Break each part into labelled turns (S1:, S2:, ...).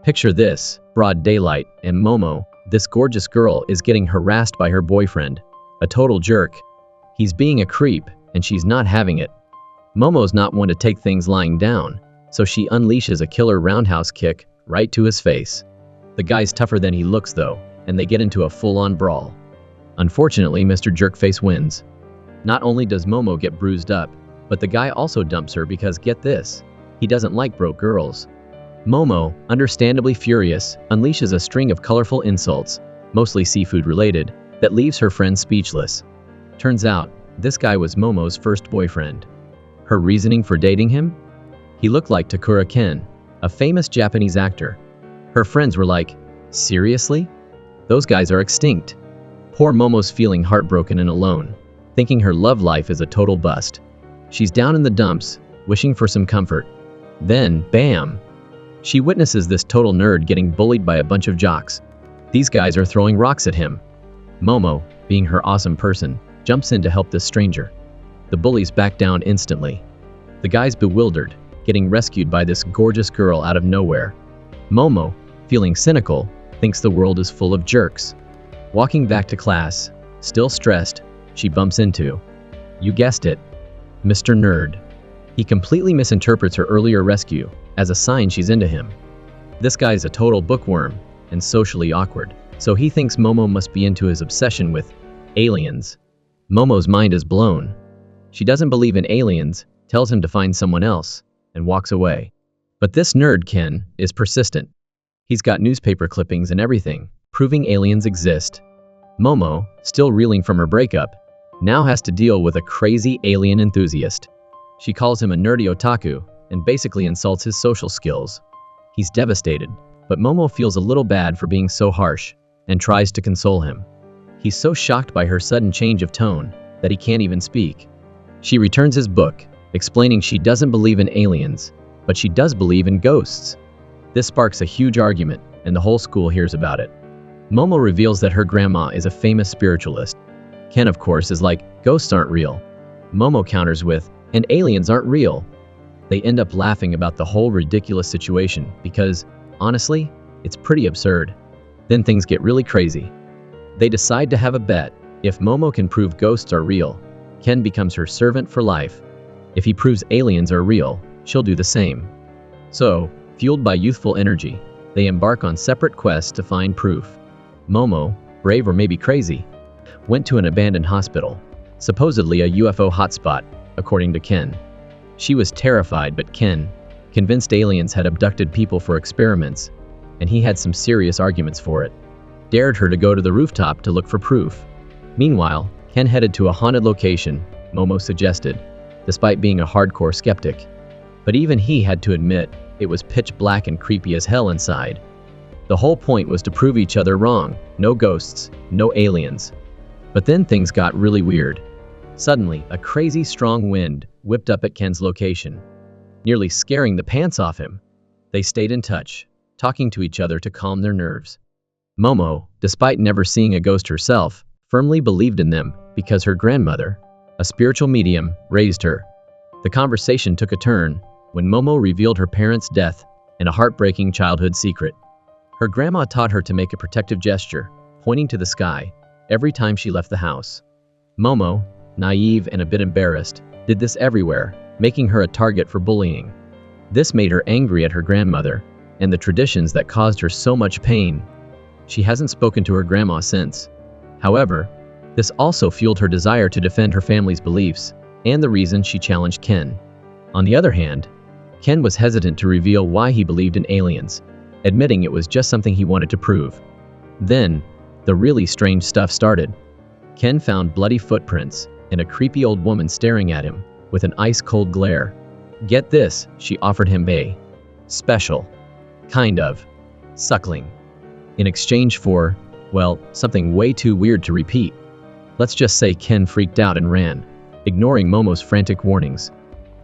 S1: Picture this, broad daylight, and Momo, this gorgeous girl, is getting harassed by her boyfriend, a total jerk. He's being a creep, and she's not having it. Momo's not one to take things lying down, so she unleashes a killer roundhouse kick right to his face. The guy's tougher than he looks though, and they get into a full-on brawl. Unfortunately, Mr. Jerkface wins. Not only does Momo get bruised up, but the guy also dumps her because, get this, he doesn't like broke girls. Momo, understandably furious, unleashes a string of colorful insults, mostly seafood related, that leaves her friend speechless. Turns out, this guy was Momo's first boyfriend. Her reasoning for dating him? He looked like Takura Ken, a famous Japanese actor. Her friends were like, seriously? Those guys are extinct. Poor Momo's feeling heartbroken and alone, thinking her love life is a total bust. She's down in the dumps, wishing for some comfort. Then, bam! She witnesses this total nerd getting bullied by a bunch of jocks. These guys are throwing rocks at him. Momo, being her awesome person, jumps in to help this stranger. The bullies back down instantly. The guy's bewildered, getting rescued by this gorgeous girl out of nowhere. Momo, feeling cynical, thinks the world is full of jerks. Walking back to class, still stressed, she bumps into, you guessed it, Mr. Nerd. He completely misinterprets her earlier rescue as a sign she's into him. This guy's a total bookworm and socially awkward, so he thinks Momo must be into his obsession with aliens. Momo's mind is blown. She doesn't believe in aliens, tells him to find someone else, and walks away. But this nerd, Ken, is persistent. He's got newspaper clippings and everything, proving aliens exist. Momo, still reeling from her breakup, now has to deal with a crazy alien enthusiast. She calls him a nerdy otaku, and basically insults his social skills. He's devastated, but Momo feels a little bad for being so harsh, and tries to console him. He's so shocked by her sudden change of tone, that he can't even speak. She returns his book, explaining she doesn't believe in aliens, but she does believe in ghosts. This sparks a huge argument, and the whole school hears about it. Momo reveals that her grandma is a famous spiritualist. Ken, of course, is like, ghosts aren't real. Momo counters with, and aliens aren't real. They end up laughing about the whole ridiculous situation because, honestly, it's pretty absurd. Then things get really crazy. They decide to have a bet. If Momo can prove ghosts are real, Ken becomes her servant for life. If he proves aliens are real, she'll do the same. So, fueled by youthful energy, they embark on separate quests to find proof. Momo, brave or maybe crazy, went to an abandoned hospital, supposedly a UFO hotspot, according to Ken. She was terrified, but Ken, convinced aliens had abducted people for experiments, and he had some serious arguments for it, dared her to go to the rooftop to look for proof. Meanwhile, Ken headed to a haunted location, Momo suggested, despite being a hardcore skeptic. But even he had to admit it was pitch black and creepy as hell inside. The whole point was to prove each other wrong. No ghosts, no aliens. But then things got really weird. Suddenly, a crazy strong wind whipped up at Ken's location, nearly scaring the pants off him. They stayed in touch, talking to each other to calm their nerves. Momo, despite never seeing a ghost herself, firmly believed in them because her grandmother, a spiritual medium, raised her. The conversation took a turn when Momo revealed her parents' death and a heartbreaking childhood secret. Her grandma taught her to make a protective gesture, pointing to the sky, every time she left the house. Momo, naive and a bit embarrassed, did this everywhere, making her a target for bullying. This made her angry at her grandmother and the traditions that caused her so much pain. She hasn't spoken to her grandma since. However, this also fueled her desire to defend her family's beliefs and the reason she challenged Ken. On the other hand, Ken was hesitant to reveal why he believed in aliens, admitting it was just something he wanted to prove. Then, the really strange stuff started. Ken found bloody footprints and a creepy old woman staring at him with an ice-cold glare. Get this, she offered him a special kind of suckling in exchange for, well, something way too weird to repeat. Let's just say Ken freaked out and ran, ignoring Momo's frantic warnings.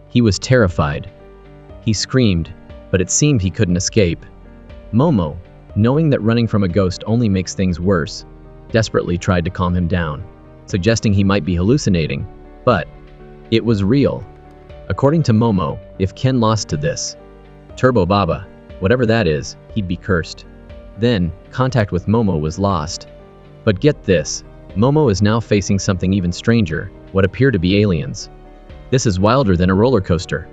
S1: He was terrified. He screamed, but it seemed he couldn't escape. Momo, knowing that running from a ghost only makes things worse, desperately tried to calm him down, suggesting he might be hallucinating, but it was real. According to Momo, if Ken lost to this Turbo Baba, Whatever that is, he'd be cursed. Then, contact with Momo was lost. But get this, Momo is now facing something even stranger, what appear to be aliens. This is wilder than a roller coaster.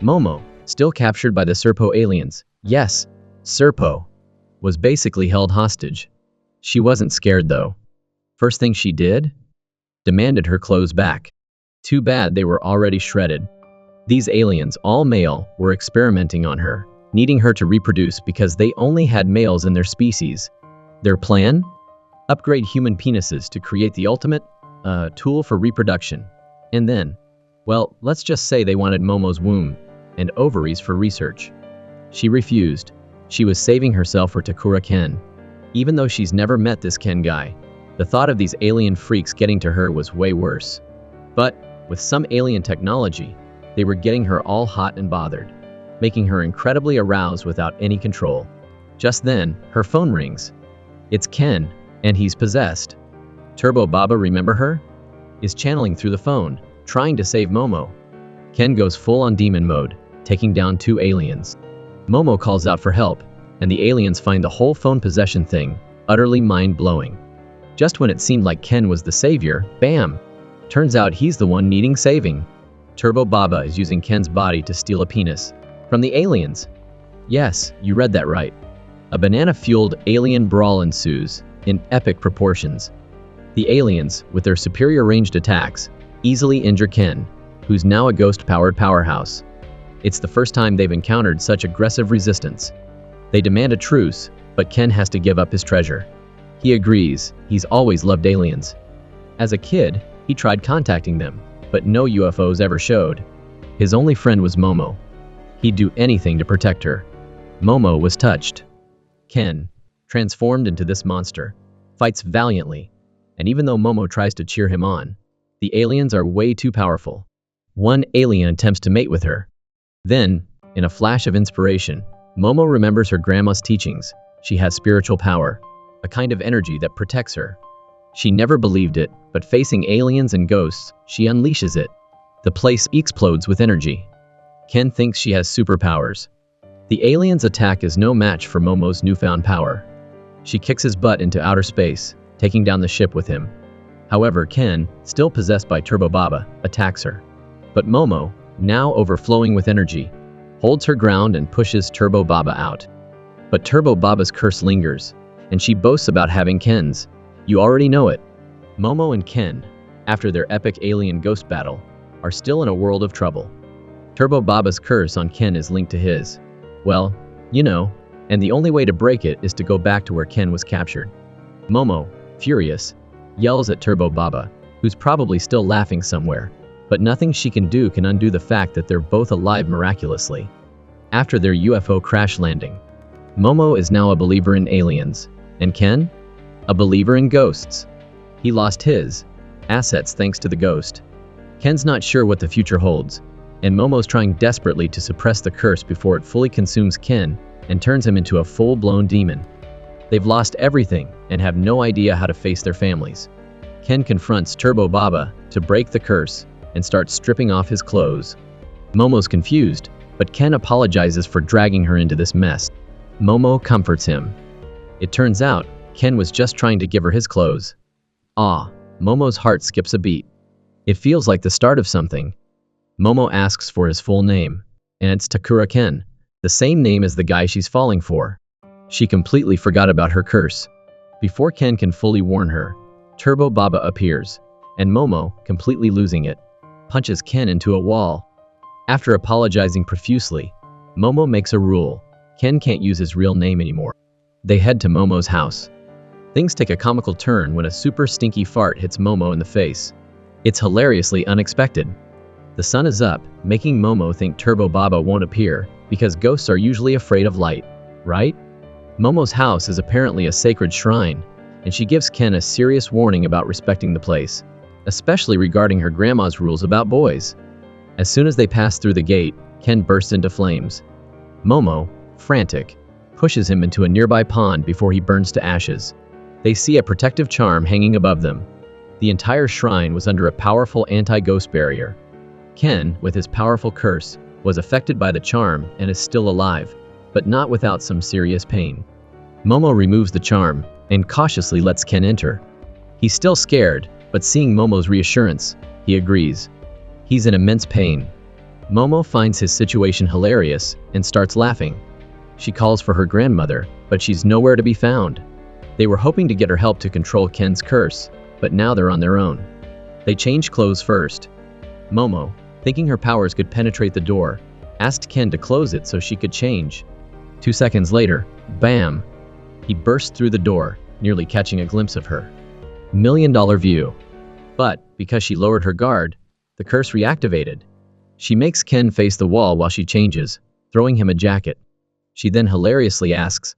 S1: Momo, still captured by the Serpo aliens, yes, Serpo, was basically held hostage. She wasn't scared though. First thing she did? Demanded her clothes back. Too bad they were already shredded. These aliens, all male, were experimenting on her, needing her to reproduce because they only had males in their species. Their plan? Upgrade human penises to create the ultimate, tool for reproduction. And then, well, let's just say they wanted Momo's womb and ovaries for research. She refused. She was saving herself for Takura Ken. Even though she's never met this Ken guy, the thought of these alien freaks getting to her was way worse. But, with some alien technology, they were getting her all hot and bothered, making her incredibly aroused without any control. Just then, her phone rings. It's Ken, and he's possessed. Turbo Baba, remember her? Is channeling through the phone, trying to save Momo. Ken goes full on demon mode, taking down 2 aliens. Momo calls out for help, and the aliens find the whole phone possession thing utterly mind-blowing. Just when it seemed like Ken was the savior, bam! Turns out he's the one needing saving. Turbo Baba is using Ken's body to steal a penis from the aliens. Yes, you read that right. A banana-fueled alien brawl ensues, in epic proportions. The aliens, with their superior ranged attacks, easily injure Ken, who's now a ghost-powered powerhouse. It's the first time they've encountered such aggressive resistance. They demand a truce, but Ken has to give up his treasure. He agrees, he's always loved aliens. As a kid, he tried contacting them, but no UFOs ever showed. His only friend was Momo. He'd do anything to protect her. Momo was touched. Ken, transformed into this monster, fights valiantly, and even though Momo tries to cheer him on, the aliens are way too powerful. One alien attempts to mate with her. Then, in a flash of inspiration, Momo remembers her grandma's teachings. She has spiritual power, a kind of energy that protects her. She never believed it, but facing aliens and ghosts, she unleashes it. The place explodes with energy. Ken thinks she has superpowers. The aliens' attack is no match for Momo's newfound power. She kicks his butt into outer space, taking down the ship with him. However, Ken, still possessed by Turbo Baba, attacks her. But Momo, now overflowing with energy, holds her ground and pushes Turbo Baba out. But Turbo Baba's curse lingers, and she boasts about having Ken's. You already know it. Momo and Ken, after their epic alien ghost battle, are still in a world of trouble. Turbo Baba's curse on Ken is linked to his. Well, you know, and the only way to break it is to go back to where Ken was captured. Momo, furious, yells at Turbo Baba, who's probably still laughing somewhere, but nothing she can do can undo the fact that they're both alive miraculously. After their UFO crash landing, Momo is now a believer in aliens, and Ken? A believer in ghosts. He lost his assets thanks to the ghost. Ken's not sure what the future holds, and Momo's trying desperately to suppress the curse before it fully consumes Ken and turns him into a full-blown demon. They've lost everything and have no idea how to face their families. Ken confronts Turbo Baba to break the curse and starts stripping off his clothes. Momo's confused, but Ken apologizes for dragging her into this mess. Momo comforts him. It turns out, Ken was just trying to give her his clothes. Ah, Momo's heart skips a beat. It feels like the start of something. Momo asks for his full name, and it's Takura Ken, the same name as the guy she's falling for. She completely forgot about her curse. Before Ken can fully warn her, Turbo Baba appears, and Momo, completely losing it, punches Ken into a wall. After apologizing profusely, Momo makes a rule. Ken can't use his real name anymore. They head to Momo's house. Things take a comical turn when a super stinky fart hits Momo in the face. It's hilariously unexpected. The sun is up, making Momo think Turbo Baba won't appear, because ghosts are usually afraid of light, right? Momo's house is apparently a sacred shrine, and she gives Ken a serious warning about respecting the place, especially regarding her grandma's rules about boys. As soon as they pass through the gate, Ken bursts into flames. Momo, frantic, pushes him into a nearby pond before he burns to ashes. They see a protective charm hanging above them. The entire shrine was under a powerful anti-ghost barrier. Ken, with his powerful curse, was affected by the charm and is still alive. but not without some serious pain. Momo removes the charm and cautiously lets Ken enter. He's still scared, but seeing Momo's reassurance, he agrees. He's in immense pain. Momo finds his situation hilarious and starts laughing. She calls for her grandmother, but she's nowhere to be found. They were hoping to get her help to control Ken's curse, but now they're on their own. They change clothes first. Momo, thinking her powers could penetrate the door, asked Ken to close it so she could change. 2 seconds later, bam! He burst through the door, nearly catching a glimpse of her. $1 million view. But, because she lowered her guard, the curse reactivated. She makes Ken face the wall while she changes, throwing him a jacket. She then hilariously asks,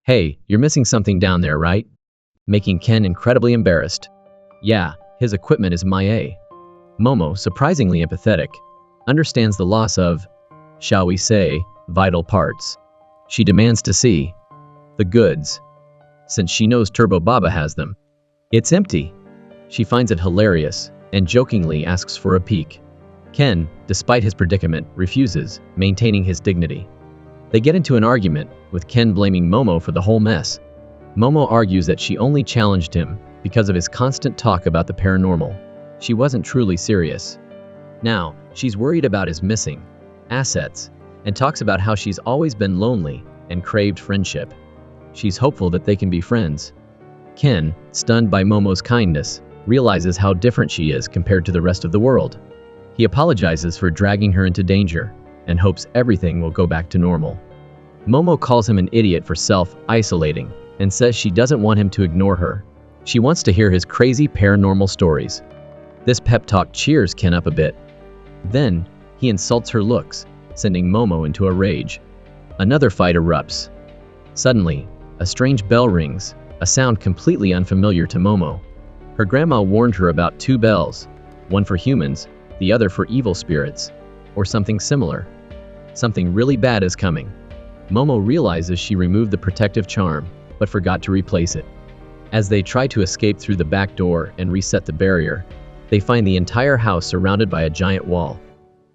S1: "Hey, you're missing something down there, right?" Making Ken incredibly embarrassed. Yeah, his equipment is MIA. Momo, surprisingly empathetic, understands the loss of, shall we say, vital parts. She demands to see the goods, since she knows Turbo Baba has them. It's empty. She finds it hilarious and jokingly asks for a peek. Ken, despite his predicament, refuses, maintaining his dignity. They get into an argument, with Ken blaming Momo for the whole mess. Momo argues that she only challenged him because of his constant talk about the paranormal. She wasn't truly serious. Now, she's worried about his missing assets and talks about how she's always been lonely and craved friendship. She's hopeful that they can be friends. Ken, stunned by Momo's kindness, realizes how different she is compared to the rest of the world. He apologizes for dragging her into danger and hopes everything will go back to normal. Momo calls him an idiot for self-isolating and says she doesn't want him to ignore her. She wants to hear his crazy paranormal stories. This pep talk cheers Ken up a bit. Then, he insults her looks, sending Momo into a rage. Another fight erupts. Suddenly, a strange bell rings, a sound completely unfamiliar to Momo. Her grandma warned her about 2 bells, one for humans, the other for evil spirits, or something similar. Something really bad is coming. Momo realizes she removed the protective charm, but forgot to replace it. As they try to escape through the back door and reset the barrier, they find the entire house surrounded by a giant wall.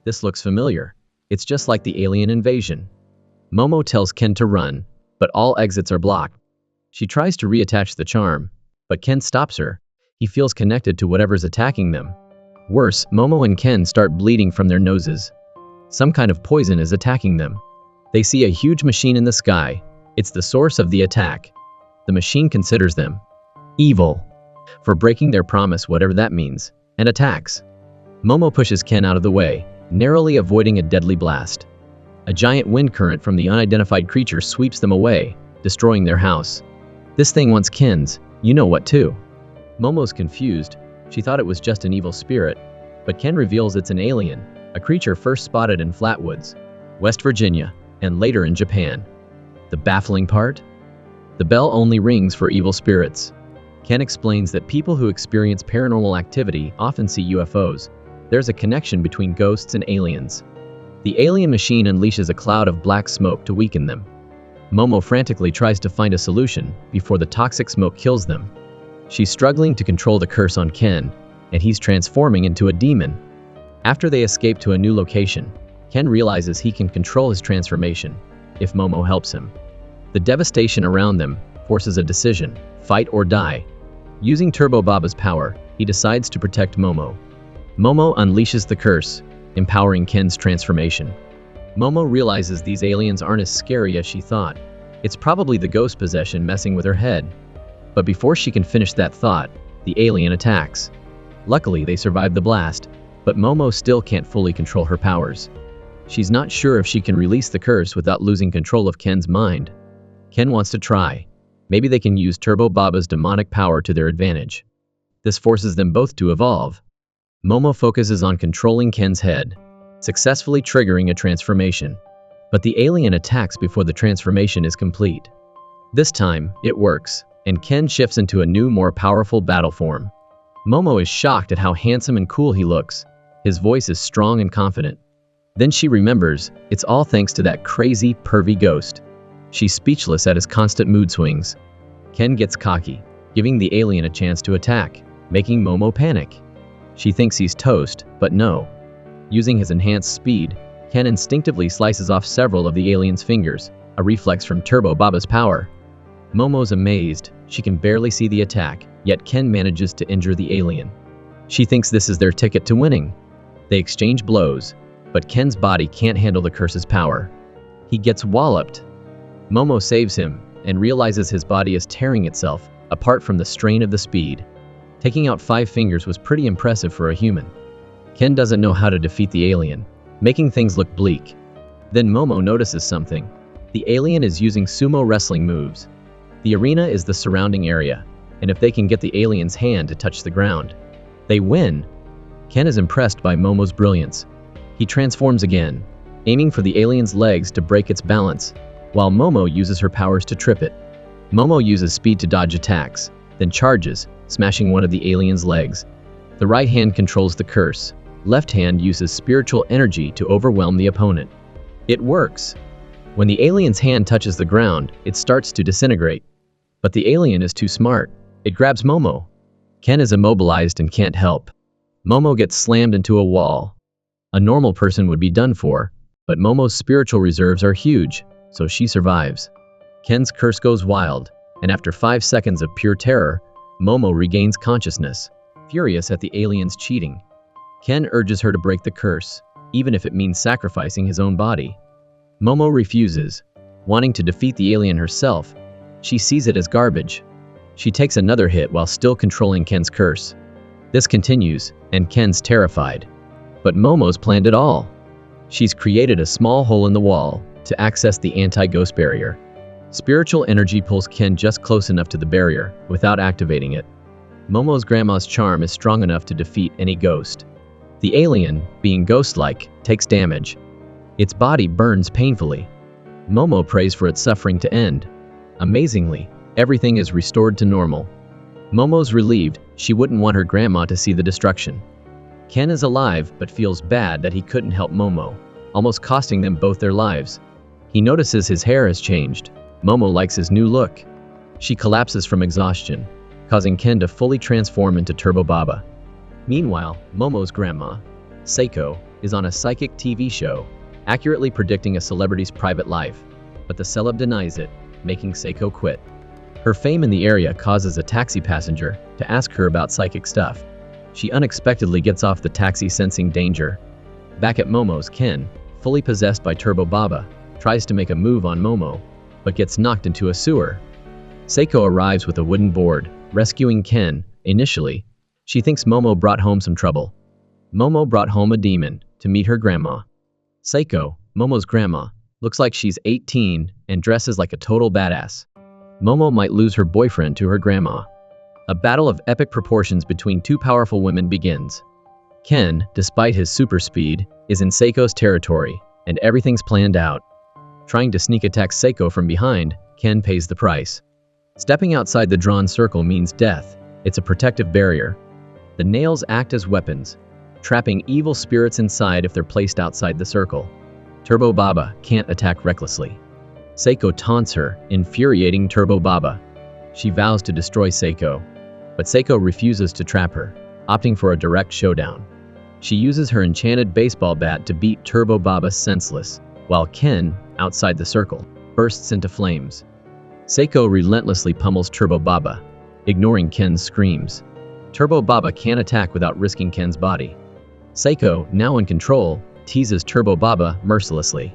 S1: This looks familiar. It's just like the alien invasion. Momo tells Ken to run, but all exits are blocked. She tries to reattach the charm, but Ken stops her. He feels connected to whatever's attacking them. Worse, Momo and Ken start bleeding from their noses. Some kind of poison is attacking them. They see a huge machine in the sky. It's the source of the attack. The machine considers them evil for breaking their promise, whatever that means, and attacks. Momo pushes Ken out of the way, narrowly avoiding a deadly blast. A giant wind current from the unidentified creature sweeps them away, destroying their house. This thing wants Ken's, you know what too. Momo's confused. She thought it was just an evil spirit, but Ken reveals it's an alien, a creature first spotted in Flatwoods, West Virginia, and later in Japan. The baffling part? The bell only rings for evil spirits. Ken explains that people who experience paranormal activity often see UFOs. There's a connection between ghosts and aliens. The alien machine unleashes a cloud of black smoke to weaken them. Momo frantically tries to find a solution before the toxic smoke kills them. She's struggling to control the curse on Ken, and he's transforming into a demon. After they escape to a new location, Ken realizes he can control his transformation, if Momo helps him. The devastation around them forces a decision, fight or die. Using Turbo Baba's power, he decides to protect Momo. Momo unleashes the curse, empowering Ken's transformation. Momo realizes these aliens aren't as scary as she thought. It's probably the ghost possession messing with her head. But before she can finish that thought, the alien attacks. Luckily, they survive the blast, but Momo still can't fully control her powers. She's not sure if she can release the curse without losing control of Ken's mind. Ken wants to try. Maybe they can use Turbo Baba's demonic power to their advantage. This forces them both to evolve. Momo focuses on controlling Ken's head, successfully triggering a transformation. But the alien attacks before the transformation is complete. This time, it works, and Ken shifts into a new, more powerful battle form. Momo is shocked at how handsome and cool he looks. His voice is strong and confident. Then she remembers, it's all thanks to that crazy, pervy ghost. She's speechless at his constant mood swings. Ken gets cocky, giving the alien a chance to attack, making Momo panic. She thinks he's toast, but no. Using his enhanced speed, Ken instinctively slices off several of the alien's fingers, a reflex from Turbo Baba's power. Momo's amazed. She can barely see the attack, yet Ken manages to injure the alien. She thinks this is their ticket to winning. They exchange blows, but Ken's body can't handle the curse's power. He gets walloped. Momo saves him and realizes his body is tearing itself apart from the strain of the speed. Taking out 5 fingers was pretty impressive for a human. Ken doesn't know how to defeat the alien, making things look bleak. Then Momo notices something. The alien is using sumo wrestling moves. The arena is the surrounding area, and if they can get the alien's hand to touch the ground, they win. Ken is impressed by Momo's brilliance. He transforms again, aiming for the alien's legs to break its balance, while Momo uses her powers to trip it. Momo uses speed to dodge attacks, then charges, smashing one of the alien's legs. The right hand controls the curse. Left hand uses spiritual energy to overwhelm the opponent. It works. When the alien's hand touches the ground, it starts to disintegrate. But the alien is too smart. It grabs Momo. Ken is immobilized and can't help. Momo gets slammed into a wall. A normal person would be done for, but Momo's spiritual reserves are huge, so she survives. Ken's curse goes wild, and after 5 seconds of pure terror, Momo regains consciousness, furious at the alien's cheating. Ken urges her to break the curse, even if it means sacrificing his own body. Momo refuses, wanting to defeat the alien herself. She sees it as garbage. She takes another hit while still controlling Ken's curse. This continues, and Ken's terrified. But Momo's planned it all. She's created a small hole in the wall to access the anti-ghost barrier. Spiritual energy pulls Ken just close enough to the barrier without activating it. Momo's grandma's charm is strong enough to defeat any ghost. The alien, being ghost-like, takes damage. Its body burns painfully. Momo prays for its suffering to end. Amazingly, everything is restored to normal. Momo's relieved. She wouldn't want her grandma to see the destruction. Ken is alive but feels bad that he couldn't help Momo, almost costing them both their lives. He notices his hair has changed. Momo likes his new look. She collapses from exhaustion, causing Ken to fully transform into Turbo Baba. Meanwhile, Momo's grandma, Seiko, is on a psychic TV show, accurately predicting a celebrity's private life, but the celeb denies it, making Seiko quit. Her fame in the area causes a taxi passenger to ask her about psychic stuff. She unexpectedly gets off the taxi sensing danger. Back at Momo's, Ken, fully possessed by Turbo Baba, tries to make a move on Momo, but gets knocked into a sewer. Seiko arrives with a wooden board, rescuing Ken. Initially, she thinks Momo brought home some trouble. Momo brought home a demon to meet her grandma. Seiko, Momo's grandma, looks like she's 18 and dresses like a total badass. Momo might lose her boyfriend to her grandma. A battle of epic proportions between two powerful women begins. Ken, despite his super speed, is in Seiko's territory, and everything's planned out. Trying to sneak attack Seiko from behind, Ken pays the price. Stepping outside the drawn circle means death. It's a protective barrier. The nails act as weapons, trapping evil spirits inside if they're placed outside the circle. Turbo Baba can't attack recklessly. Seiko taunts her, infuriating Turbo Baba. She vows to destroy Seiko, but Seiko refuses to trap her, opting for a direct showdown. She uses her enchanted baseball bat to beat Turbo Baba senseless, while Ken, outside the circle, bursts into flames. Seiko relentlessly pummels Turbo Baba, ignoring Ken's screams. Turbo Baba can't attack without risking Ken's body. Seiko, now in control, teases Turbo Baba mercilessly.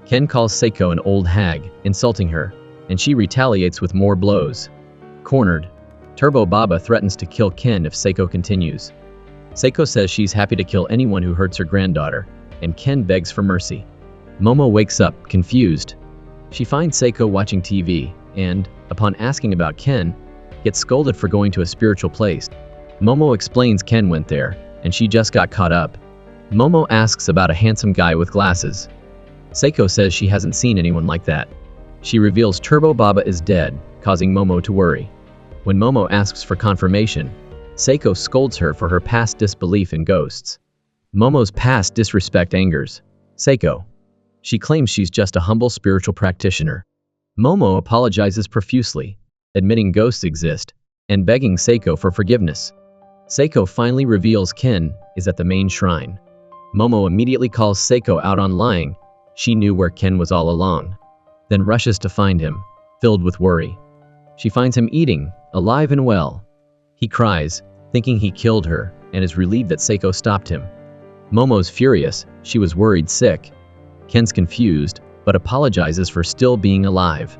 S1: Ken calls Seiko an old hag, insulting her, and she retaliates with more blows. Cornered, Turbo Baba threatens to kill Ken if Seiko continues. Seiko says she's happy to kill anyone who hurts her granddaughter, and Ken begs for mercy. Momo wakes up, confused. She finds Seiko watching TV, and, upon asking about Ken, gets scolded for going to a spiritual place. Momo explains Ken went there, and she just got caught up. Momo asks about a handsome guy with glasses. Seiko says she hasn't seen anyone like that. She reveals Turbo Baba is dead, causing Momo to worry. When Momo asks for confirmation, Seiko scolds her for her past disbelief in ghosts. Momo's past disrespect angers Seiko. She claims she's just a humble spiritual practitioner. Momo apologizes profusely, admitting ghosts exist, and begging Seiko for forgiveness. Seiko finally reveals Ken is at the main shrine. Momo immediately calls Seiko out on lying. She knew where Ken was all along. then rushes to find him, filled with worry. She finds him eating, alive and well. He cries, thinking he killed her, and is relieved that Seiko stopped him. Momo's furious, she was worried sick. Ken's confused, but apologizes for still being alive.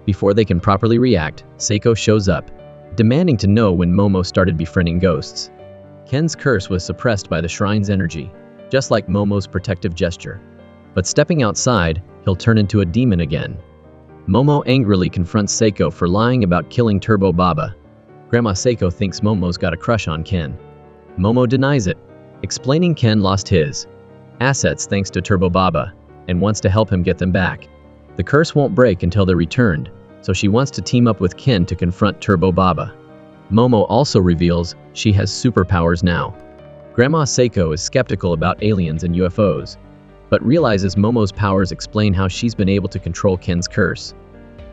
S1: Before they can properly react, Seiko shows up, demanding to know when Momo started befriending ghosts. Ken's curse was suppressed by the shrine's energy, just like Momo's protective gesture. But stepping outside, he'll turn into a demon again. Momo angrily confronts Seiko for lying about killing Turbo Baba. Grandma Seiko thinks Momo's got a crush on Ken. Momo denies it, explaining Ken lost his assets thanks to Turbo Baba, and wants to help him get them back. The curse won't break until they're returned, so she wants to team up with Ken to confront Turbo Baba. Momo also reveals she has superpowers now. Grandma Seiko is skeptical about aliens and UFOs, but realizes Momo's powers explain how she's been able to control Ken's curse.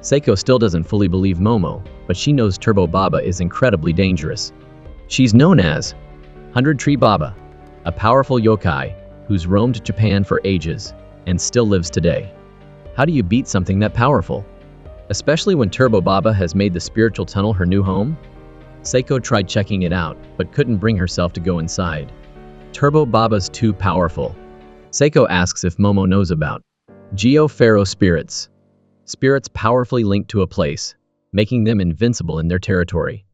S1: Seiko still doesn't fully believe Momo, but she knows Turbo Baba is incredibly dangerous. She's known as 100 Tree Baba, a powerful yokai who's roamed Japan for ages and still lives today. How do you beat something that powerful? Especially when Turbo Baba has made the spiritual tunnel her new home? Seiko tried checking it out, but couldn't bring herself to go inside. Turbo Baba's too powerful. Seiko asks if Momo knows about Geo-Pharaoh spirits. Spirits powerfully linked to a place, making them invincible in their territory.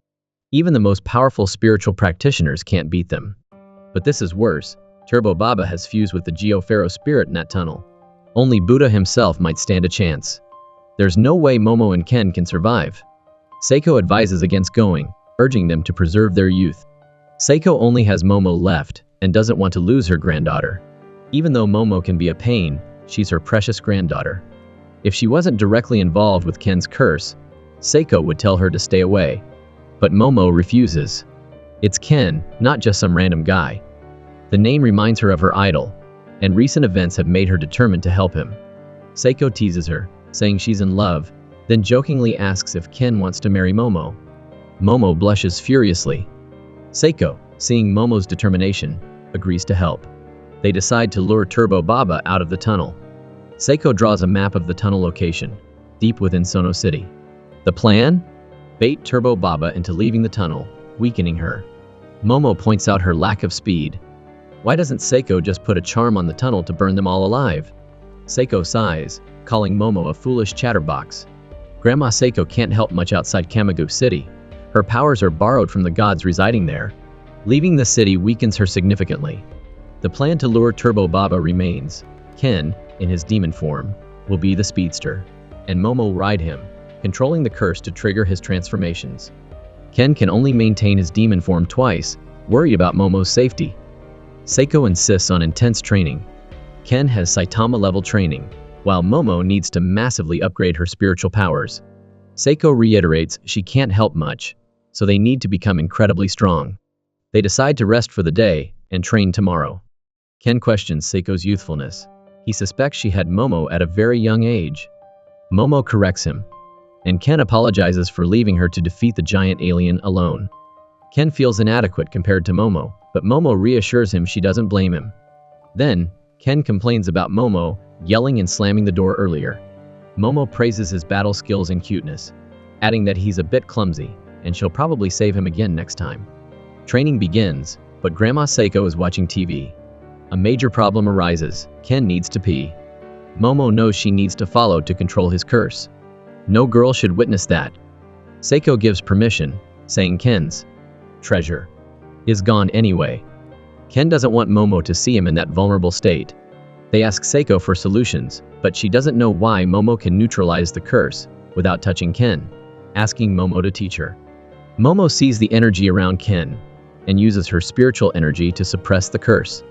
S1: Even the most powerful spiritual practitioners can't beat them. But this is worse. Turbo Baba has fused with the Geo-Pharaoh spirit in that tunnel. Only Buddha himself might stand a chance. There's no way Momo and Ken can survive. Seiko advises against going, urging them to preserve their youth. Seiko only has Momo left and doesn't want to lose her granddaughter. Even though Momo can be a pain, she's her precious granddaughter. If she wasn't directly involved with Ken's curse, Seiko would tell her to stay away. But Momo refuses. It's Ken, not just some random guy. The name reminds her of her idol, and recent events have made her determined to help him. Seiko teases her, saying she's in love, then jokingly asks if Ken wants to marry Momo. Momo blushes furiously. Seiko, seeing Momo's determination, agrees to help. They decide to lure Turbo Baba out of the tunnel. Seiko draws a map of the tunnel location, deep within Sono City. The plan? Bait Turbo Baba into leaving the tunnel, weakening her. Momo points out her lack of speed. Why doesn't Seiko just put a charm on the tunnel to burn them all alive? Seiko sighs, calling Momo a foolish chatterbox. Grandma Seiko can't help much outside Kamigu City. Her powers are borrowed from the gods residing there. Leaving the city weakens her significantly. The plan to lure Turbo Baba remains. Ken, in his demon form, will be the speedster, and Momo will ride him, controlling the curse to trigger his transformations. Ken can only maintain his demon form twice, worried about Momo's safety. Seiko insists on intense training. Ken has Saitama-level training, while Momo needs to massively upgrade her spiritual powers. Seiko reiterates she can't help much, so they need to become incredibly strong. They decide to rest for the day and train tomorrow. Ken questions Seiko's youthfulness. He suspects she had Momo at a very young age. Momo corrects him, and Ken apologizes for leaving her to defeat the giant alien alone. Ken feels inadequate compared to Momo, but Momo reassures him she doesn't blame him. Then, Ken complains about Momo yelling and slamming the door earlier. Momo praises his battle skills and cuteness, adding that he's a bit clumsy, and she'll probably save him again next time. Training begins, but Grandma Seiko is watching TV. A major problem arises. Ken needs to pee. Momo knows she needs to follow to control his curse. No girl should witness that. Seiko gives permission, saying Ken's treasure is gone anyway. Ken doesn't want Momo to see him in that vulnerable state. They ask Seiko for solutions, but she doesn't know why Momo can neutralize the curse without touching Ken, asking Momo to teach her. Momo sees the energy around Ken and uses her spiritual energy to suppress the curse.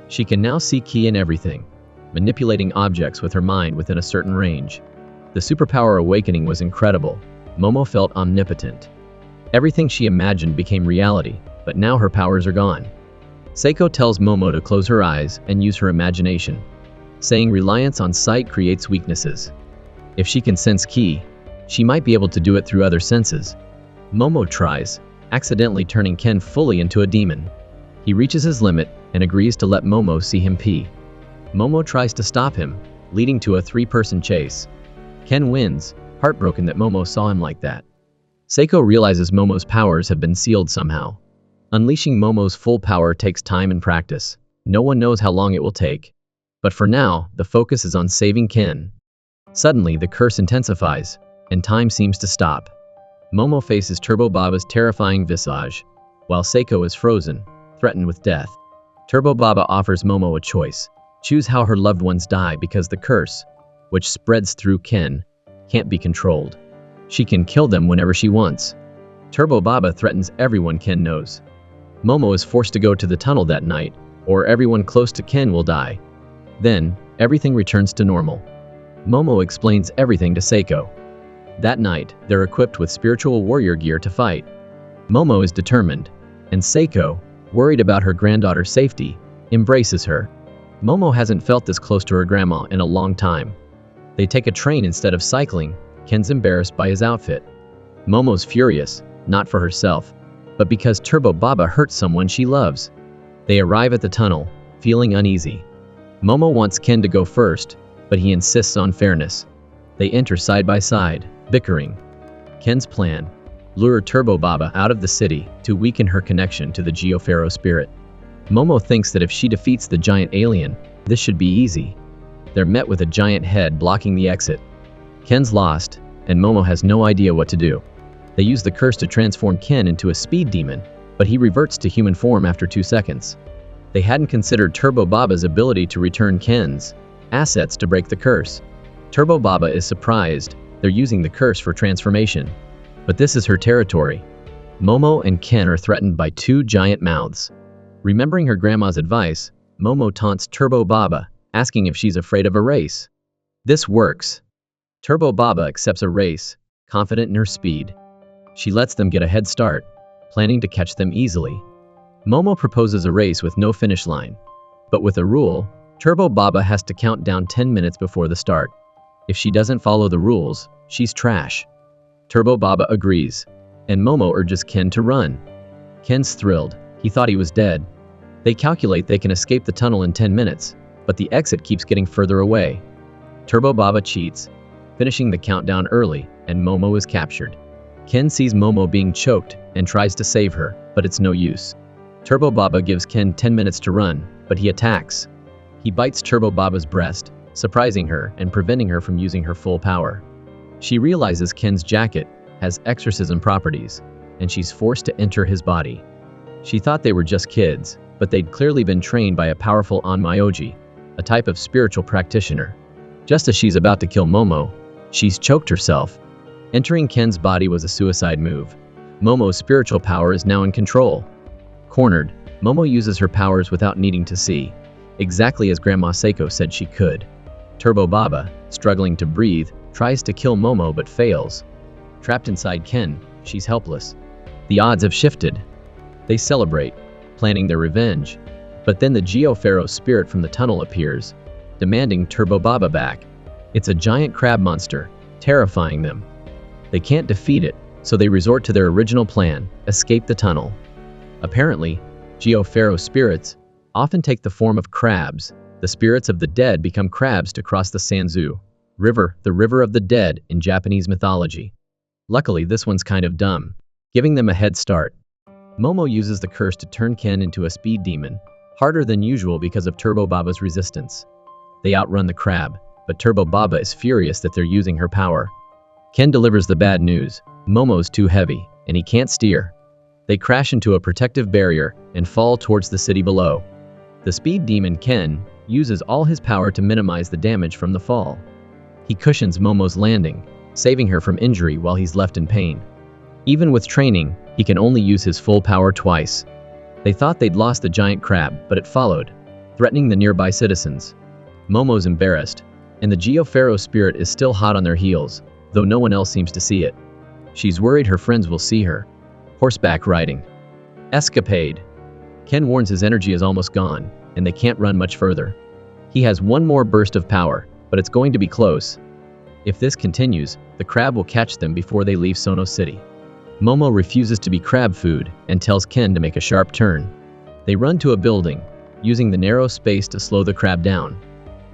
S1: She can now see ki in everything, manipulating objects with her mind within a certain range. The superpower awakening was incredible. Momo felt omnipotent. Everything she imagined became reality, but now her powers are gone. Seiko tells Momo to close her eyes and use her imagination, saying reliance on sight creates weaknesses. If she can sense ki, she might be able to do it through other senses. Momo tries, accidentally turning Ken fully into a demon. He reaches his limit and agrees to let Momo see him pee. Momo tries to stop him, leading to a three-person chase. Ken wins, heartbroken that Momo saw him like that. Seiko realizes Momo's powers have been sealed somehow. Unleashing Momo's full power takes time and practice. No one knows how long it will take. But for now, the focus is on saving Ken. Suddenly, the curse intensifies, and time seems to stop. Momo faces Turbo Baba's terrifying visage, while Seiko is frozen, threatened with death. Turbo Baba offers Momo a choice. Choose how her loved ones die because the curse, which spreads through Ken, can't be controlled. She can kill them whenever she wants. Turbo Baba threatens everyone Ken knows. Momo is forced to go to the tunnel that night, or everyone close to Ken will die. Then, everything returns to normal. Momo explains everything to Seiko. That night, they're equipped with spiritual warrior gear to fight. Momo is determined, and Seiko, worried about her granddaughter's safety, embraces her. Momo hasn't felt this close to her grandma in a long time. They take a train instead of cycling. Ken's embarrassed by his outfit. Momo's furious, not for herself, but because Turbo Baba hurt someone she loves. They arrive at the tunnel, feeling uneasy. Momo wants Ken to go first, but he insists on fairness. They enter side by side, bickering. Ken's plan: lure Turbo Baba out of the city to weaken her connection to the Geopharaoh spirit. Momo thinks that if she defeats the giant alien, this should be easy. They're met with a giant head blocking the exit. Ken's lost, and Momo has no idea what to do. They use the curse to transform Ken into a speed demon, but he reverts to human form after 2 seconds. They hadn't considered Turbo Baba's ability to return Ken's assets to break the curse. Turbo Baba is surprised. They're using the curse for transformation. But this is her territory. Momo and Ken are threatened by 2 giant mouths. Remembering her grandma's advice, Momo taunts Turbo Baba, asking if she's afraid of a race. This works. Turbo Baba accepts a race, confident in her speed. She lets them get a head start, planning to catch them easily. Momo proposes a race with no finish line. But with a rule, Turbo Baba has to count down 10 minutes before the start. If she doesn't follow the rules, she's trash. Turbo Baba agrees, and Momo urges Ken to run. Ken's thrilled. He thought he was dead. They calculate they can escape the tunnel in 10 minutes, but the exit keeps getting further away. Turbo Baba cheats, finishing the countdown early, and Momo is captured. Ken sees Momo being choked and tries to save her, but it's no use. Turbo Baba gives Ken 10 minutes to run, but he attacks. He bites Turbo Baba's breast, surprising her and preventing her from using her full power. She realizes Ken's jacket has exorcism properties, and she's forced to enter his body. She thought they were just kids, but they'd clearly been trained by a powerful Onmyoji, a type of spiritual practitioner. Just as she's about to kill Momo, she's choked herself. Entering Ken's body was a suicide move. Momo's spiritual power is now in control. Cornered, Momo uses her powers without needing to see, exactly as Grandma Seiko said she could. Turbo Baba, struggling to breathe, tries to kill Momo but fails. Trapped inside Ken, she's helpless. The odds have shifted. They celebrate, planning their revenge. But then the Geopharaoh spirit from the tunnel appears, demanding Turbo Baba back. It's a giant crab monster, terrifying them. They can't defeat it, so they resort to their original plan: escape the tunnel. Apparently, Geopharaoh spirits often take the form of crabs. The spirits of the dead become crabs to cross the Sanzu River, the river of the dead in Japanese mythology. Luckily, this one's kind of dumb, giving them a head start. Momo uses the curse to turn Ken into a speed demon, harder than usual because of Turbo Baba's resistance. They outrun the crab, but Turbo Baba is furious that they're using her power. Ken delivers the bad news: Momo's too heavy, and he can't steer. They crash into a protective barrier and fall towards the city below. The speed demon Ken uses all his power to minimize the damage from the fall. He cushions Momo's landing, saving her from injury while he's left in pain. Even with training, he can only use his full power twice. They thought they'd lost the giant crab, but it followed, threatening the nearby citizens. Momo's embarrassed, and the Geopharaoh spirit is still hot on their heels, though no one else seems to see it. She's worried her friends will see her. Horseback riding. Escapade. Ken warns his energy is almost gone, and they can't run much further. He has one more burst of power, but it's going to be close. If this continues, the crab will catch them before they leave Sono City. Momo refuses to be crab food and tells Ken to make a sharp turn. They run to a building, using the narrow space to slow the crab down.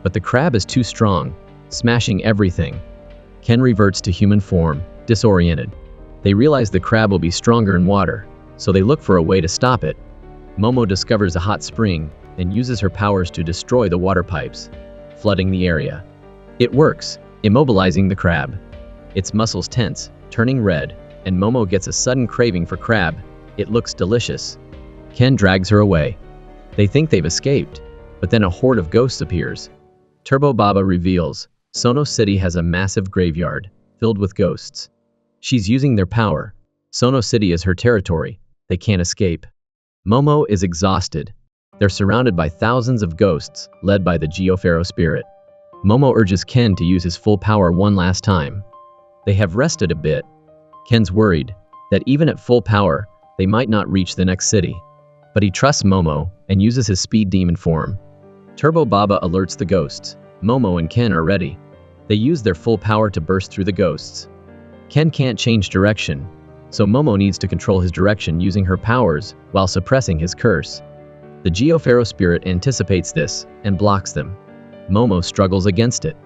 S1: But the crab is too strong, smashing everything. Ken reverts to human form, disoriented. They realize the crab will be stronger in water, so they look for a way to stop it. Momo discovers a hot spring and uses her powers to destroy the water pipes, flooding the area. It works, immobilizing the crab. Its muscles tense, turning red, and Momo gets a sudden craving for crab. It looks delicious. Ken drags her away. They think they've escaped, but then a horde of ghosts appears. Turbo Baba reveals Sono City has a massive graveyard, filled with ghosts. She's using their power. Sono City is her territory. They can't escape. Momo is exhausted. They're surrounded by thousands of ghosts, led by the Geopharaoh spirit. Momo urges Ken to use his full power one last time. They have rested a bit. Ken's worried that even at full power, they might not reach the next city. But he trusts Momo and uses his speed demon form. Turbo Baba alerts the ghosts. Momo and Ken are ready. They use their full power to burst through the ghosts. Ken can't change direction, so Momo needs to control his direction using her powers while suppressing his curse. The Geopharaoh spirit anticipates this and blocks them. Momo struggles against it.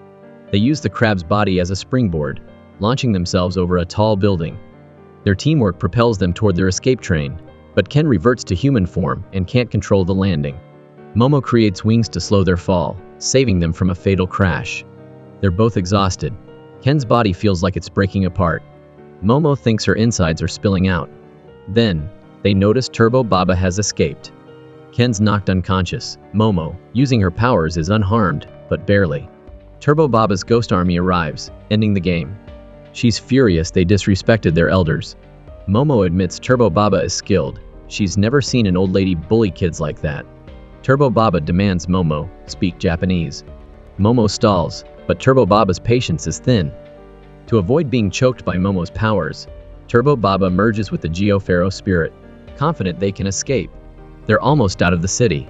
S1: They use the crab's body as a springboard, launching themselves over a tall building. Their teamwork propels them toward their escape train, but Ken reverts to human form and can't control the landing. Momo creates wings to slow their fall, saving them from a fatal crash. They're both exhausted. Ken's body feels like it's breaking apart. Momo thinks her insides are spilling out. Then, they notice Turbo Baba has escaped. Ken's knocked unconscious. Momo, using her powers, is unharmed, but barely. Turbo Baba's ghost army arrives, ending the game. She's furious they disrespected their elders. Momo admits Turbo Baba is skilled. She's never seen an old lady bully kids like that. Turbo Baba demands Momo speak Japanese. Momo stalls, but Turbo Baba's patience is thin. To avoid being choked by Momo's powers, Turbo Baba merges with the Geopharaoh spirit, confident they can escape. They're almost out of the city.